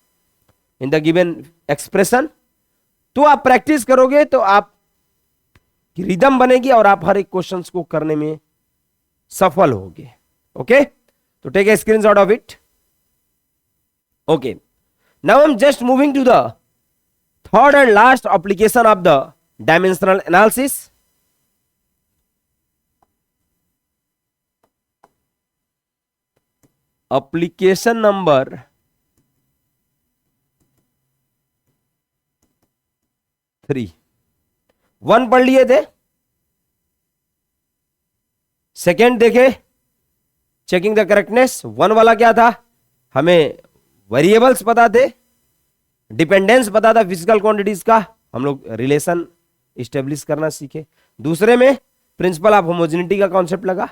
in the given expression. तो आप प्रैक्टिस करोगे तो आप रिदम बनेगी और आप हर एक क्वेश्चंस को करने में सफल होगे. ओके, तो take a screenshot of it. Okay, now I am just moving to the third and last application of the dimensional analysis. Application number 3. 1 पढ़ लिए थे, सेकेंड देखे चेकिंग द करेक्टनेस. 1 वाला क्या था, हमें वेरिएबल्स पता थे, डिपेंडेंस पता था फिजिकल क्वांटिटीज का, हम लोग रिलेशन इस्टेब्लिश करना सीखे. दूसरे में प्रिंसिपल ऑफ होमोजेनिटी का कॉन्सेप्ट लगा,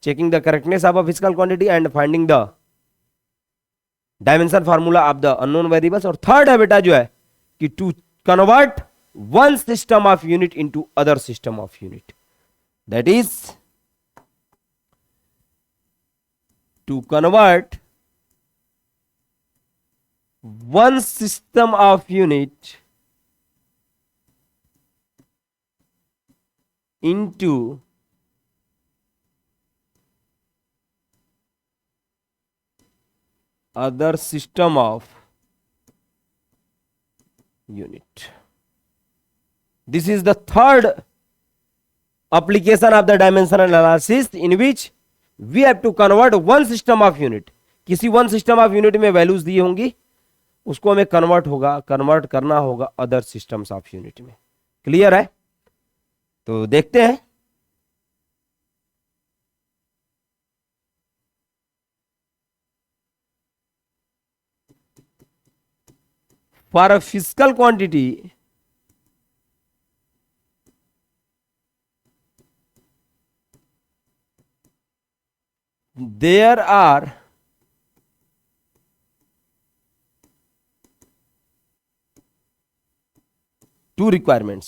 checking the correctness of a physical quantity and finding the dimension formula of the unknown variables. और थर्ड है बेटा जो है कि to convert one system of unit into other system of unit, that is to convert one system of unit into other system of unit. This is the third application of the dimensional analysis in which we have to convert one system of unit. किसी one system of unit में values दी होंगी, उसको हमें convert करना होगा other systems of unit में. Clear है? तो देखते हैं. For a physical quantity there are two requirements.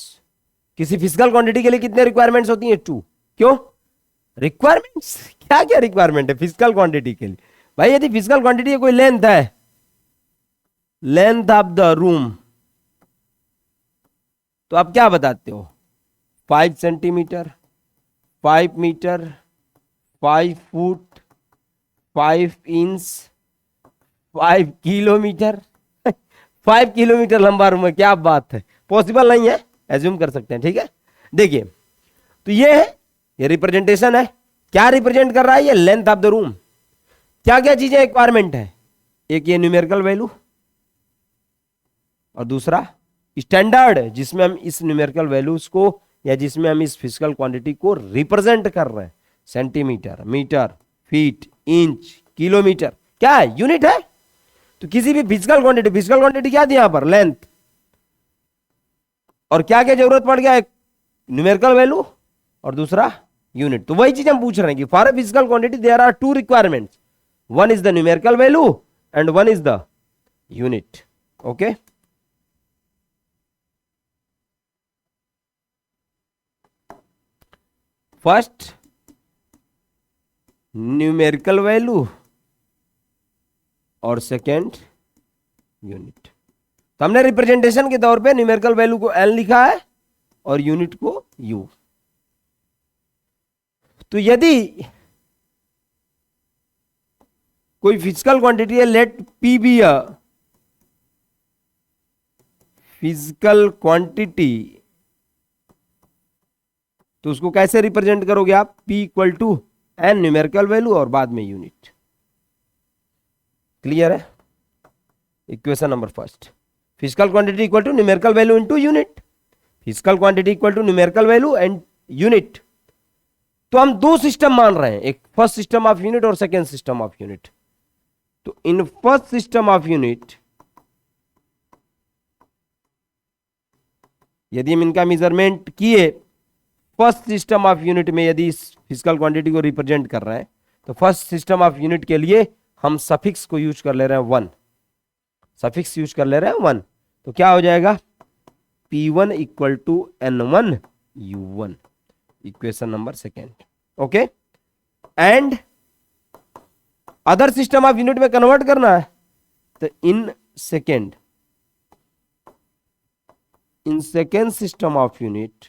किसी फिजिकल क्वांटिटी के लिए कितने रिक्वायरमेंट्स होती हैं? 2. क्यों रिक्वायरमेंट्स? क्या क्या रिक्वायरमेंट है फिजिकल क्वांटिटी के लिए? भाई यदि फिजिकल क्वांटिटी है, कोई लेंथ है, लेंथ ऑफ द रूम, तो आप क्या बताते हो? 5 centimetre, 5 metre, 5 foot, 5 inch, 5 kilometre. 5 kilometre लंबा रूम है, क्या बात है, पॉसिबल नहीं है, एज्यूम कर सकते हैं. ठीक है, देखिए तो ये है, ये रिप्रेजेंटेशन है. क्या रिप्रेजेंट कर रहा है? ये लेंथ ऑफ द रूम. क्या क्या चीजें रिक्वायरमेंट है? एक ये न्यूमेरिकल वैल्यू, और दूसरा स्टैंडर्ड, जिसमें हम इस न्यूमेरिकल वैल्यूज को या जिसमें हम इस फिजिकल क्वांटिटी को रिप्रेजेंट कर रहे हैं. Centimetre, metre, feet, inch, kilometre, क्या है? यूनिट है. तो किसी भी फिजिकल क्वांटिटी क्या थी यहां पर? लेंथ. और क्या क्या जरूरत पड़ गया? एक न्यूमेरिकल वैल्यू और दूसरा यूनिट. तो वही चीज हम पूछ रहे हैं कि for a physical quantity there are 2 requirements, one is the numerical value and one is the unit. Okay, first numerical value और सेकेंड यूनिट. तो हमने रिप्रेजेंटेशन के तौर पे न्यूमेरिकल वैल्यू को एन लिखा है और यूनिट को यू. तो यदि कोई फिजिकल क्वांटिटी है, let P be a physical quantity, तो उसको कैसे रिप्रेजेंट करोगे आप? P equal to an numerical value और बाद में यूनिट. क्लियर है? Equation number first, physical quantity equal to numerical value into unit. Physical quantity equal to numerical value and unit. तो हम 2 सिस्टम मान रहे हैं, एक फर्स्ट सिस्टम ऑफ यूनिट और सेकेंड सिस्टम ऑफ यूनिट. तो in first system of unit यदि हम इनका मेजरमेंट किए, फर्स्ट सिस्टम ऑफ यूनिट में यदि इस फिजिकल क्वांटिटी को रिप्रेजेंट कर रहे हैं, तो फर्स्ट सिस्टम ऑफ यूनिट के लिए हम सफिक्स को यूज कर ले रहे हैं 1. सफिक्स यूज कर ले रहे हैं 1. तो क्या हो जाएगा? P1 equal to N1 U1. Equation number second. Okay, and other system of unit में कन्वर्ट करना है तो in second system of unit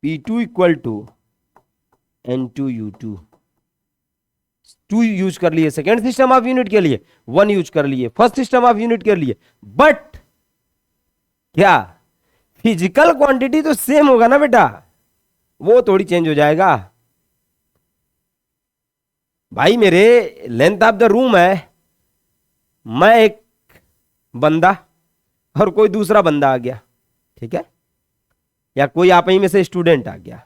P2 equal to N2U2, 2 use कर लिए सेकेंड सिस्टम ऑफ यूनिट के लिए, 1 यूज कर लिए फर्स्ट सिस्टम ऑफ यूनिट के लिए, बट क्या फिजिकल क्वांटिटी तो सेम होगा ना बेटा, वो थोड़ी चेंज हो जाएगा। भाई मेरे लेंथ ऑफ द रूम है, मैं एक बंदा और कोई दूसरा बंदा आ गया, ठीक है, या कोई आप ही में से स्टूडेंट आ गया,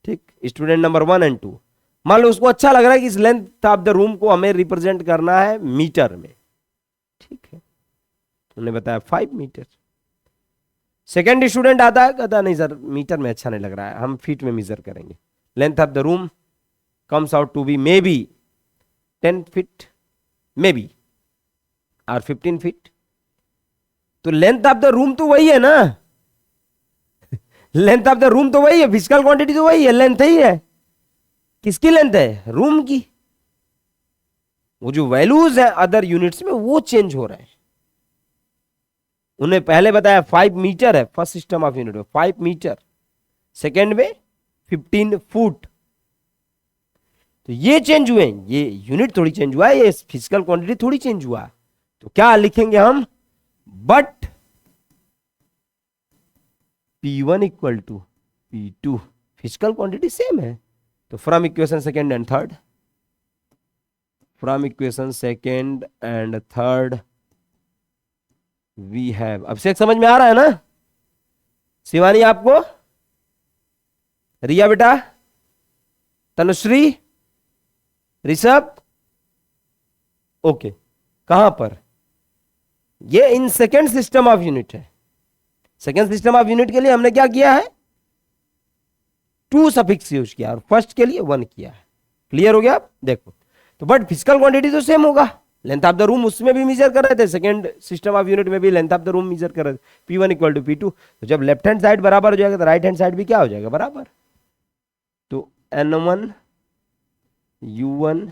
ठीक, स्टूडेंट नंबर 1 एंड 2, मान लो उसको अच्छा लग रहा है कि इस लेंथ ऑफ द रूम को हमें रिप्रेजेंट करना है मीटर में, ठीक है, उन्होंने बताया 5 मीटर। सेकेंड स्टूडेंट आता है, कहता नहीं सर मीटर में अच्छा नहीं लग रहा है, हम फीट में मेजर करेंगे। Length of the room comes out to be may be 10 feet may be और 15 फीट। तो लेंथ ऑफ द रूम तो वही है ना, लेंथ ऑफ द रूम तो वही है, फिजिकल क्वांटिटी तो वही है, लेंथ ही है। किसकी लेंथ है? रूम की। वो जो वैल्यूज है अदर यूनिट्स में वो चेंज हो रहे हैं। उन्हें पहले बताया 5 मीटर है फर्स्ट सिस्टम ऑफ यूनिट में, 5 मीटर, सेकेंड में 15 फुट। तो ये चेंज हुए, ये यूनिट थोड़ी चेंज हुआ है, ये फिजिकल क्वांटिटी थोड़ी चेंज हुआ। तो क्या लिखेंगे हम? But P1 equal to P2, physical quantity same है। तो from equation second and third, from equation second and third we have, अब से समझ में आ रहा है ना शिवानी आपको? रिया बेटा, तनुश्री, ऋषभ, ओके। कहां पर? ये इन सेकेंड सिस्टम ऑफ यूनिट है। सेकेंड सिस्टम ऑफ यूनिट के लिए हमने क्या किया है? 2 सफिक्स यूज किया और फर्स्ट के लिए 1 किया है। क्लियर हो गया? आप देखो तो बट फिजिकल क्वांटिटी तो सेम होगा। लेंथ ऑफ द रूम उसमें भी मेजर कर रहे थे, सेकेंड सिस्टम ऑफ यूनिट में भी length of the room measure कर रहे थे। P1 इक्वल टू P2, तो जब लेफ्ट हैंड साइड बराबर हो जाएगा तो राइट हैंड साइड भी क्या हो जाएगा? बराबर। तो N1 U1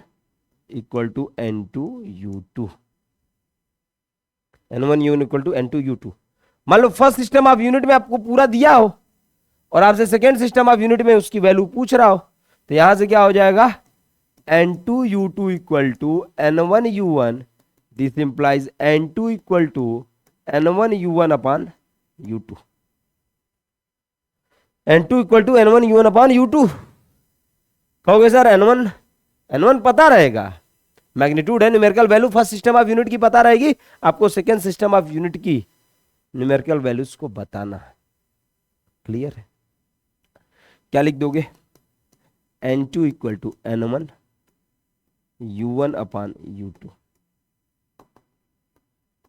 equal to N2 U2, N1 U1 equal to N2 U2। मान लो फर्स्ट सिस्टम ऑफ यूनिट में आपको पूरा दिया हो और आपसे सेकेंड सिस्टम ऑफ यूनिट में उसकी वैल्यू पूछ रहा हो, तो यहां से क्या हो जाएगा? N2 U2 equal to N1 U1, this implies N2 equal to N1 U1 upon U2, N2 equal to N1 U1 upon U2। कहोगे सर N1 पता रहेगा, मैग्नीट्यूड है, numerical value first system of unit की पता रहेगी, आपको second system of unit की numerical values को बताना है। क्लियर है? क्या लिख दोगे? N2 equal to N1 U1 upon U2,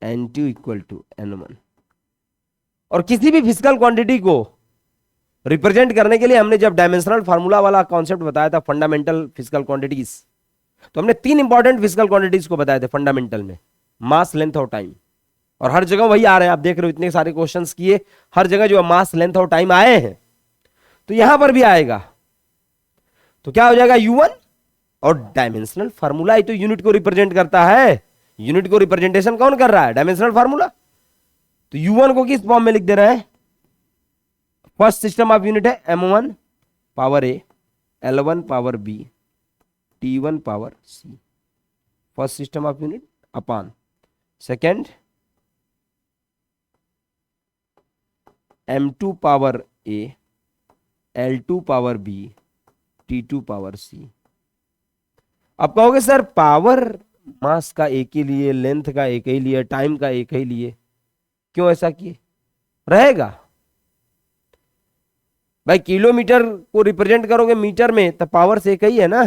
N2 equal to N1। और किसी भी फिजिकल क्वांटिटी को रिप्रेजेंट करने के लिए हमने जब डायमेंशनल फार्मूला वाला कॉन्सेप्ट बताया था, फंडामेंटल फिजिकल क्वांटिटीज, तो हमने 3 इंपॉर्टेंट फिजिकल क्वांटिटीज को बताए थे फंडामेंटल में, मास, लेंथ और टाइम। और हर जगह वही आ रहे हैं, आप देख रहे हो इतने सारे क्वेश्चंस किए, हर जगह जो मास, लेंथ और टाइम आए हैं, तो यहां पर भी आएगा। तो क्या हो जाएगा? U1, और डायमेंशनल फार्मूला ही तो यूनिट को रिप्रेजेंट करता है। यूनिट को रिप्रेजेंटेशन कौन कर रहा है? Dimensional formula. तो U1 को किस फॉर्म में लिख दे रहे हैं? फर्स्ट सिस्टम ऑफ यूनिट है M1 power A, L1 power B, T1 power C, first system of unit upon second M2 power A, L2 power B, T2 power C। अब कहोगे सर पावर मास का एक ही लिए, length का एक ही लिए, time का एक ही लिए, क्यों ऐसा किए? रहेगा भाई, किलोमीटर को रिप्रेजेंट करोगे मीटर में तो पावर से एक ही है ना।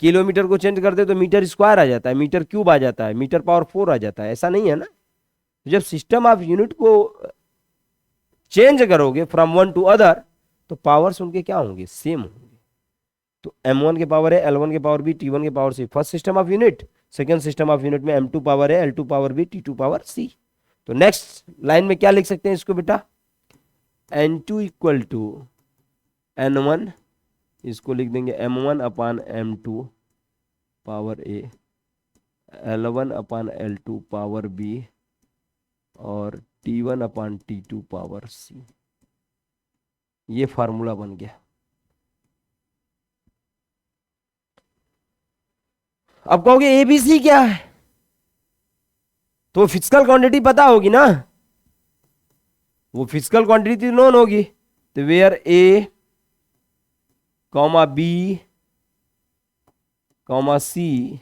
किलोमीटर को चेंज करते तो मीटर स्क्वायर आ जाता है, मीटर क्यूब आ जाता है, मीटर पावर 4 आ जाता है, ऐसा नहीं है ना। तो जब सिस्टम ऑफ यूनिट को चेंज करोगे फ्रॉम वन टू अदर, तो पावर्स उनके क्या होंगे? सेम होंगे। तो M1 के पावर है, L1 के पावर B, T1 के power C, first system of unit. Second system of unit में M2 पावर है, L2 power B, T2 power C। तो नेक्स्ट लाइन में क्या लिख सकते हैं इसको बेटा? N2 इक्वल टू N1, इसको लिख देंगे M1 upon M2 power A, L1 upon L2 power B और T1 upon T2 power C। ये फार्मूला बन गया। अब कहोगे ABC क्या है, तो फिजिकल क्वांटिटी पता होगी ना, वो फिजिकल क्वांटिटी नोन होगी। तो where A comma B comma C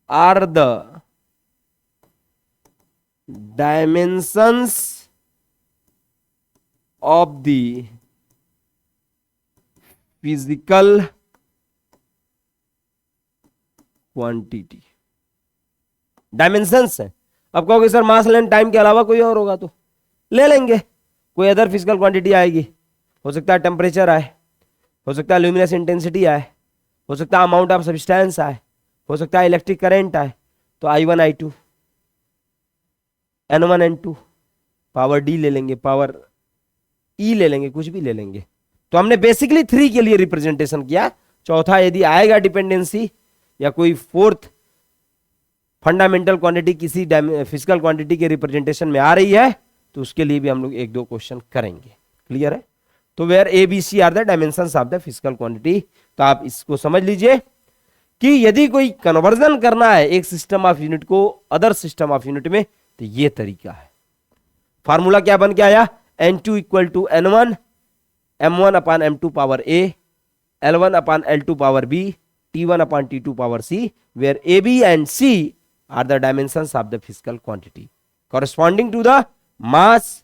are the dimensions of the physical quantity. Dimensions है। अब कहोगे सर मास लेंथ टाइम के अलावा कोई और होगा, तो ले लेंगे, कोई अदर फिजिकल क्वांटिटी आएगी। हो सकता है टेम्परेचर आए, हो सकता है ल्यूमिनस इंटेंसिटी आए, हो सकता है अमाउंट ऑफ सब्सटेंस आए, हो सकता है इलेक्ट्रिक करंट आए। तो I1 I2 N1 N2 power D ले लेंगे, पावर E ले लेंगे, कुछ भी ले लेंगे। तो हमने बेसिकली 3 के लिए रिप्रेजेंटेशन किया। चौथा यदि आएगा डिपेंडेंसी या कोई फोर्थ फंडामेंटल क्वांटिटी किसी फिजिकल क्वांटिटी के रिप्रेजेंटेशन में आ रही है, तो उसके लिए भी हम लोग 1-2 क्वेश्चन करेंगे। क्लियर है? तो where ABC are the dimensions of the physical quantity. तो आप इसको समझ लीजिए कि यदि कोई कन्वर्जन करना है एक सिस्टम ऑफ यूनिट को अदर सिस्टम ऑफ यूनिट में, तो ये तरीका है। फार्मूला क्या बन के आया? N2 equal to N1 M1 upon M2 power A, L1 upon L2 power B, T1 upon T2 power C, where AB and C are the dimensions of the physical quantity corresponding to the mass,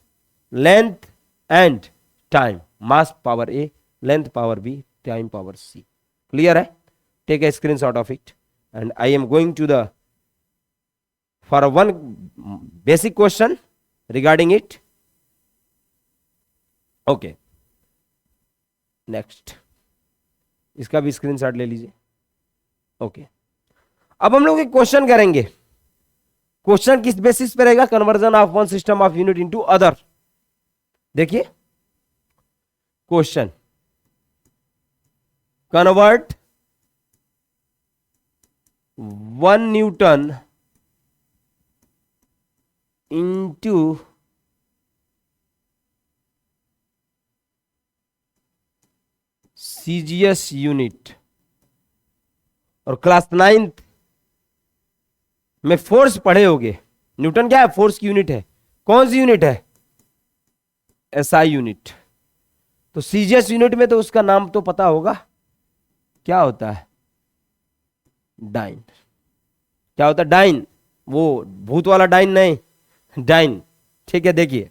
length and time. Mass power A, length power B, time power C. Clear है? Take a screenshot of it and I am going to the for one basic question regarding it. Okay, next इसका भी screenshot ले लीजिए। Okay, अब हम लोग एक question करेंगे। क्वेश्चन किस बेसिस पे रहेगा? Conversion of one system of unit into other. देखिए question, convert 1 newton into CGS unit. और क्लास 9th में फोर्स पढ़े होगे। न्यूटन क्या है? फोर्स की यूनिट है। कौन सी यूनिट है? SI unit. तो सीजीएस यूनिट में तो उसका नाम तो पता होगा, क्या होता है? डाइन। क्या होता है? डाइन। वो भूत वाला डाइन नहीं, डाइन। ठीक है, देखिए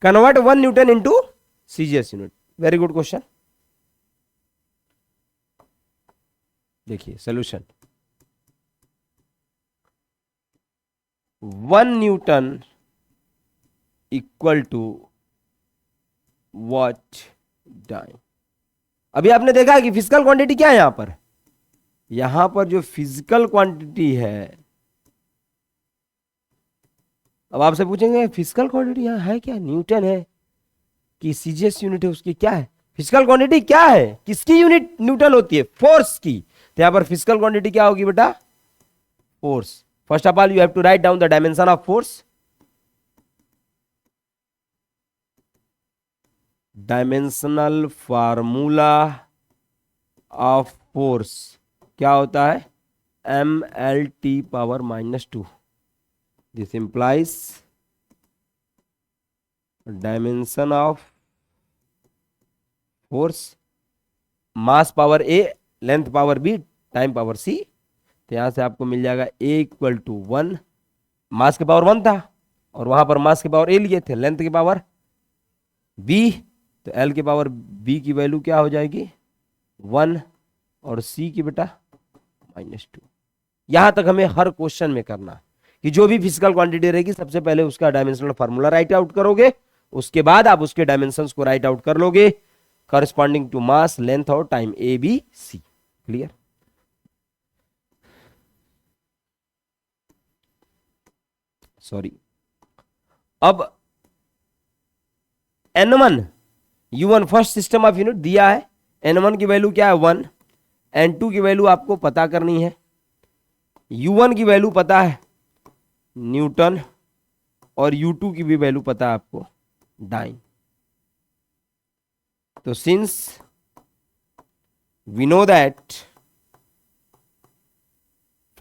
convert 1 newton into CGS unit. Very good question. देखिए solution, 1 newton equal to what dyne. अभी आपने देखा है कि फिजिकल क्वांटिटी क्या है यहां पर जो फिजिकल क्वांटिटी है। अब आपसे पूछेंगे फिजिकल क्वांटिटी यहां है क्या? न्यूटन है कि सीजीएस यूनिट है, उसकी क्या है? फिजिकल क्वांटिटी क्या है? किसकी यूनिट न्यूटन होती है? फोर्स की। तो यहां पर फिजिकल क्वांटिटी क्या होगी बेटा? Force. First of all you have to write down the dimension of force. Dimensional formula of force क्या होता है? MLT power -2। This implies dimension of force, mass power A, length power B, time power C। तो यहां से आपको मिल जाएगा A equal to 1। मास के power 1 था और वहां पर मास के पावर A लिए थे, लेंथ के पावर B। तो L के पावर B की वैल्यू क्या हो जाएगी? 1 और C की बेटा -2। यहां तक हमें हर क्वेश्चन में करना है कि जो भी फिजिकल क्वांटिटी रहेगी सबसे पहले उसका डायमेंशनल फार्मूला राइट आउट करोगे, उसके बाद आप उसके डायमेंशंस को राइट आउट कर लोगे करस्पॉन्डिंग टू मास, लेंथ और टाइम ABC। क्लियर? सॉरी, अब N1 U1 first system of unit दिया है, N1 की वैल्यू क्या है 1, N2 की वैल्यू आपको पता करनी है, U1 की वैल्यू पता है न्यूटन, और U2 की भी वैल्यू पता है आपको डाइन। तो since we know that,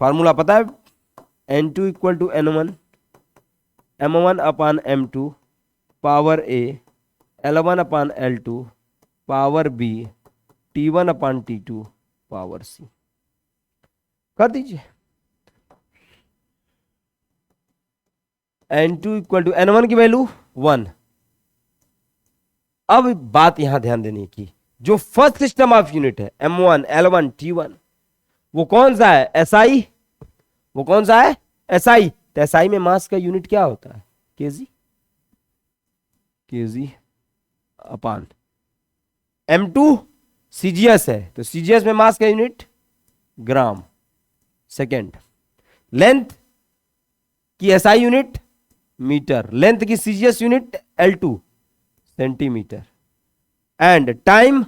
formula पता है N2 equal to N1 M1 upon M2 power A, L1 upon L2 power B, T1 upon T2 power C। कर दीजिए। N2 इक्वल टू N1 की वैल्यू 1। अब बात यहां ध्यान देने की, जो फर्स्ट सिस्टम ऑफ यूनिट है M1 L1 T1, वो कौन सा है SI, वो कौन सा है SI। तो SI में मास का यूनिट क्या होता है केजी, केजी अपान M2 CGS है, तो CGS में मास का यूनिट ग्राम सेकेंड, लेंथ की SI यूनिट मीटर, लेंथ की CGS unit L2 centimetre, and time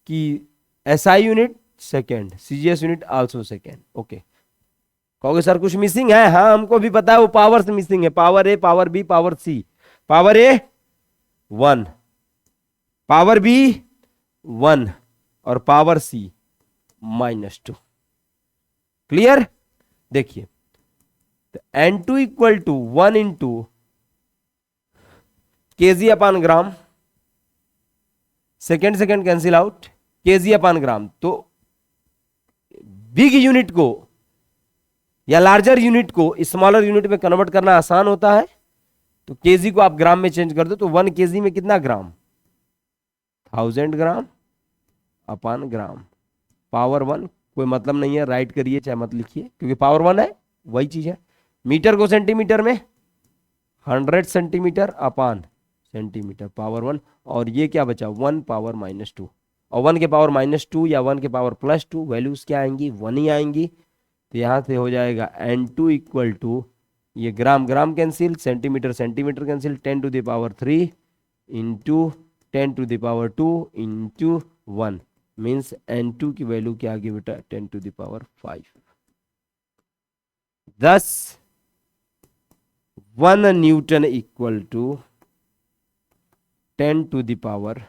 की SI unit second, CGS unit also second. Okay, कहोगे सर कुछ मिसिंग है, हाँ हमको भी पता है वो पावर से मिसिंग है, power A, power B, power C। Power A 1, power B 1 और पावर C -2। क्लियर। देखिए N2 equal to 1 into KG upon gram, second second cancel out, KG upon gram. तो बिग यूनिट को या larger unit को smaller unit में convert करना आसान होता है, तो केजी को आप ग्राम में चेंज कर दो, तो 1 केजी में कितना ग्राम, 1000 ग्राम अपान ग्राम, पावर 1। कोई मतलब नहीं है, राइट करिए चाहे मत लिखिए, क्योंकि पावर 1 है वही चीज है। मीटर को सेंटीमीटर में 100 सेंटीमीटर अपान सेंटीमीटर, पावर 1। और ये क्या बचा 1 पावर -2, और 1 के पावर -2 या 1 के पावर +2 वैल्यूज क्या आएंगी 1 ही आएंगी। तो यहां से हो जाएगा N2 इक्वल टू, ये gram gram cancel, centimetre centimetre cancel, 10 to the power 3 into 10 to the power 2 into 1, means N2 की वैल्यू क्या आ गई बेटा 10 to the power 5। thus 1 newton equal to 10 to the power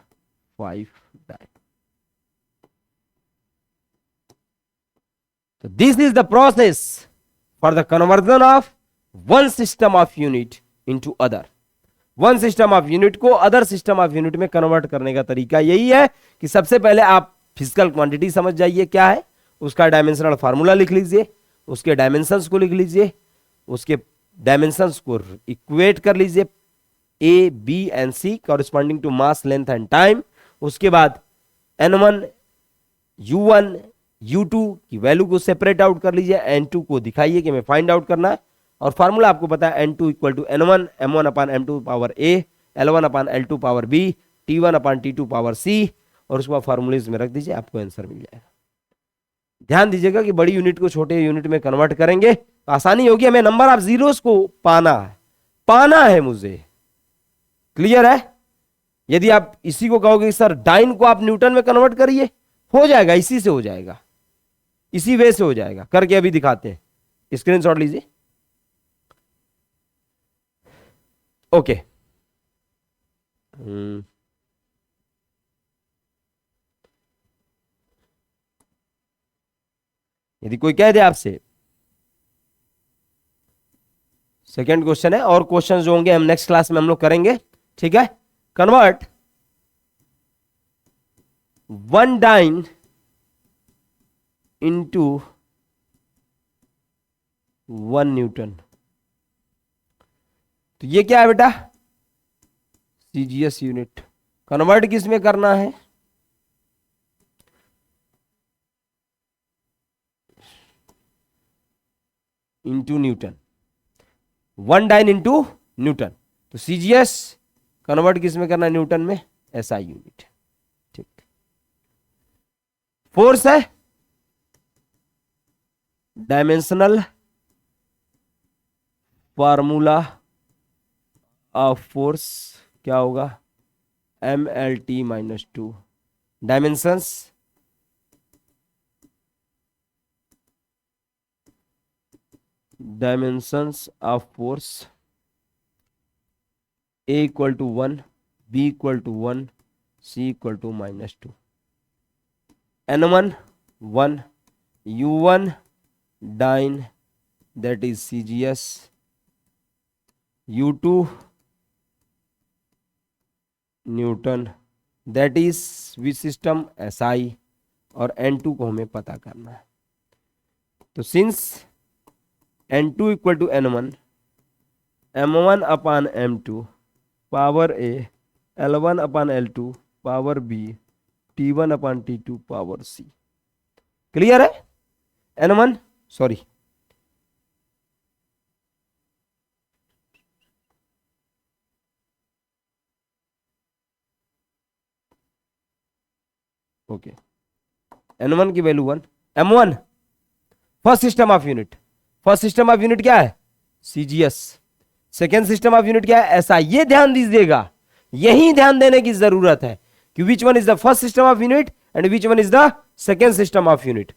5 dyne. So this is the process for the conversion of one system of unit into other। One system of unit को other system of unit में convert करने का तरीका यही है कि सबसे पहले आप फिजिकल क्वांटिटी समझ जाइए क्या है, उसका डायमेंशनल फार्मूला लिख लीजिए, उसके डायमेंशंस को लिख लीजिए, उसके डायमेंशंस को इक्वेट कर लीजिए A, B and C corresponding to mass, length and time. उसके बाद N1 U1 U2 की वैल्यू को सेपरेट आउट कर लीजिए, N2 को दिखाइए कि हमें फाइंड आउट करना है, और फार्मूला आपको पता है N2 equal to N1 M1 upon M2 power A, L1 upon L2 power B, T1 upon T2 power C, और उसको आप फार्मूलेज में रख दीजिए, आपको आंसर मिल जाएगा। ध्यान दीजिएगा कि बड़ी यूनिट को छोटे यूनिट में कन्वर्ट करेंगे तो आसानी होगी, हमें नंबर ऑफ जीरोस को पाना है मुझे। क्लियर है। यदि आप इसी को कहोगे सर डाइन को आप न्यूटन में कन्वर्ट करिए, हो जाएगा, इसी से हो जाएगा, इसी वे से हो जाएगा। करके अभी दिखाते हैं, स्क्रीनशॉट लीजिए। ओके, यदि कोई कह दे आपसे, सेकेंड क्वेश्चन है, और क्वेश्चन जो होंगे हम नेक्स्ट क्लास में हम लोग करेंगे, ठीक है। Convert 1 dyne into 1 newton. तो ये क्या है बेटा CGS यूनिट। कन्वर्ट किस में करना है, into newton, 1 dyne into newton. तो CGS कन्वर्ट किस में करना है, न्यूटन में, SI यूनिट। ठीक, फोर्स है डायमेंशनल फार्मूला ऑफ फोर्स क्या होगा MLT-2 dimensions of force A equal to 1, B equal to 1, C equal to -2. N1 1, U1 dyne, that is CGS, U2 newton, that is which system SI, और N2 को हमें पता करना है। तो सिंस N2 equal to N1, M1 upon M2 power A, L1 upon L2 power B, T1 upon T2 power C। Clear है? N1 sorry okay, N1 की value 1, M1 first system of unit, first system of unit क्या है? CGS। Second system of unit क्या है? SI। ये ध्यान दीजिएगा, यही ध्यान देने की जरूरत है कि which one is the first system of unit and which one is the second system of unit.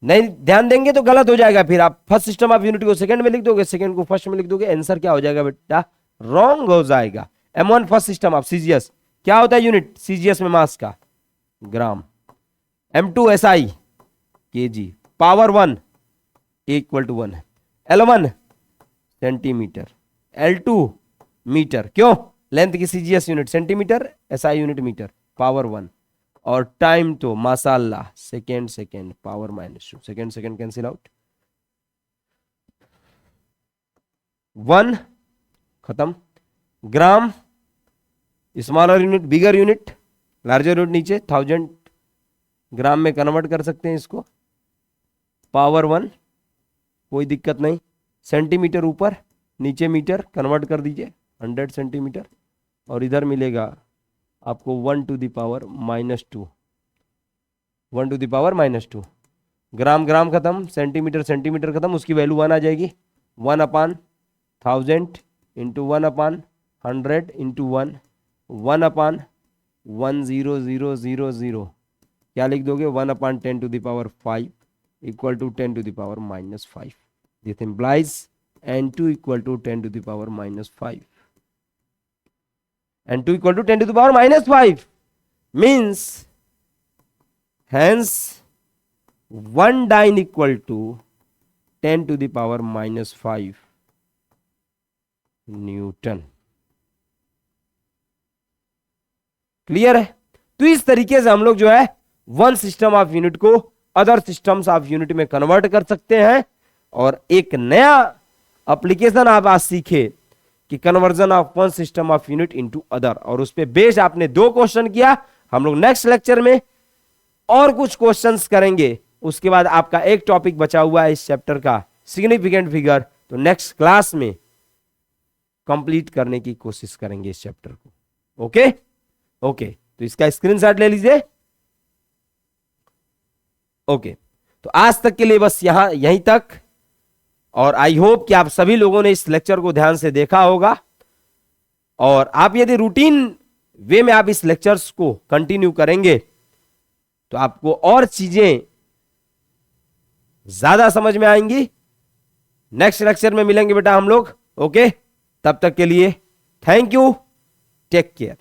नहीं ध्यान देंगे तो गलत हो जाएगा, फिर आप फर्स्ट सिस्टम ऑफ यूनिट को सेकंड में लिख दोगे, सेकंड को फर्स्ट में लिख दोगे, आंसर क्या हो जाएगा बेटा? रॉन्ग हो जाएगा। M1 first system of CGS क्या होता है यूनिट CGS में? मास का, gram. M2 SI kg, power 1 equal to 1 है। L1 सेंटीमीटर, L2 मीटर, क्यों? लेंथ की CGS unit centimetre, SI unit metre, power 1, और टाइम तो माशाल्लाह second, power -2, second cancel out, 1 खत्म। Gram smaller unit, bigger unit, larger unit नीचे, 1000 ग्राम में convert कर सकते हैं इसको, पावर 1, कोई दिक्कत नहीं। सेंटीमीटर ऊपर, नीचे मीटर, कन्वर्ट कर दीजिए 100 सेंटीमीटर, और इधर मिलेगा आपको 1 to the power -2, 1 to the power -2। Gram खत्म, सेंटीमीटर खत्म, उसकी वैल्यू 1 आ जाएगी। 1 अपान 1000 इंटू 1 अपान 100 इंटू 1, 1 अपान 10000, क्या लिख दोगे? 1 upon 10 to the power 5 equal to 10 to the power -5। This implies N2 equal to 10 to the power -5, N2 equal to 10 to the power -5 means hence 1 dyne equal to 10 to the power -5 Newton. Clear है? तो इस तरीके से हम लोग जो है one system of unit को अदर सिस्टम्स ऑफ यूनिट में कन्वर्ट कर सकते हैं, और एक नया एप्लीकेशन आप आज सीखे कि conversion of one system of unit into other, और उस पे बेस्ड आपने 2 क्वेश्चन किया। हम लोग नेक्स्ट लेक्चर में और कुछ क्वेश्चंस करेंगे, उसके बाद आपका एक टॉपिक बचा हुआ है इस चैप्टर का, सिग्निफिकेंट फिगर, तो नेक्स्ट क्लास में कंप्लीट करने की कोशिश करेंगे इस चैप्टर को। ओके ओके, तो इसका स्क्रीनशॉट ले लीजिए। ओके, तो आज तक के लिए बस यहीं तक, और आई होप कि आप सभी लोगों ने इस लेक्चर को ध्यान से देखा होगा, और आप यदि रूटीन वे में आप इस लेक्चर्स को कंटिन्यू करेंगे तो आपको और चीजें ज्यादा समझ में आएंगी। नेक्स्ट लेक्चर में मिलेंगे बेटा हम लोग। ओके, तब तक के लिए थैंक यू, टेक केयर।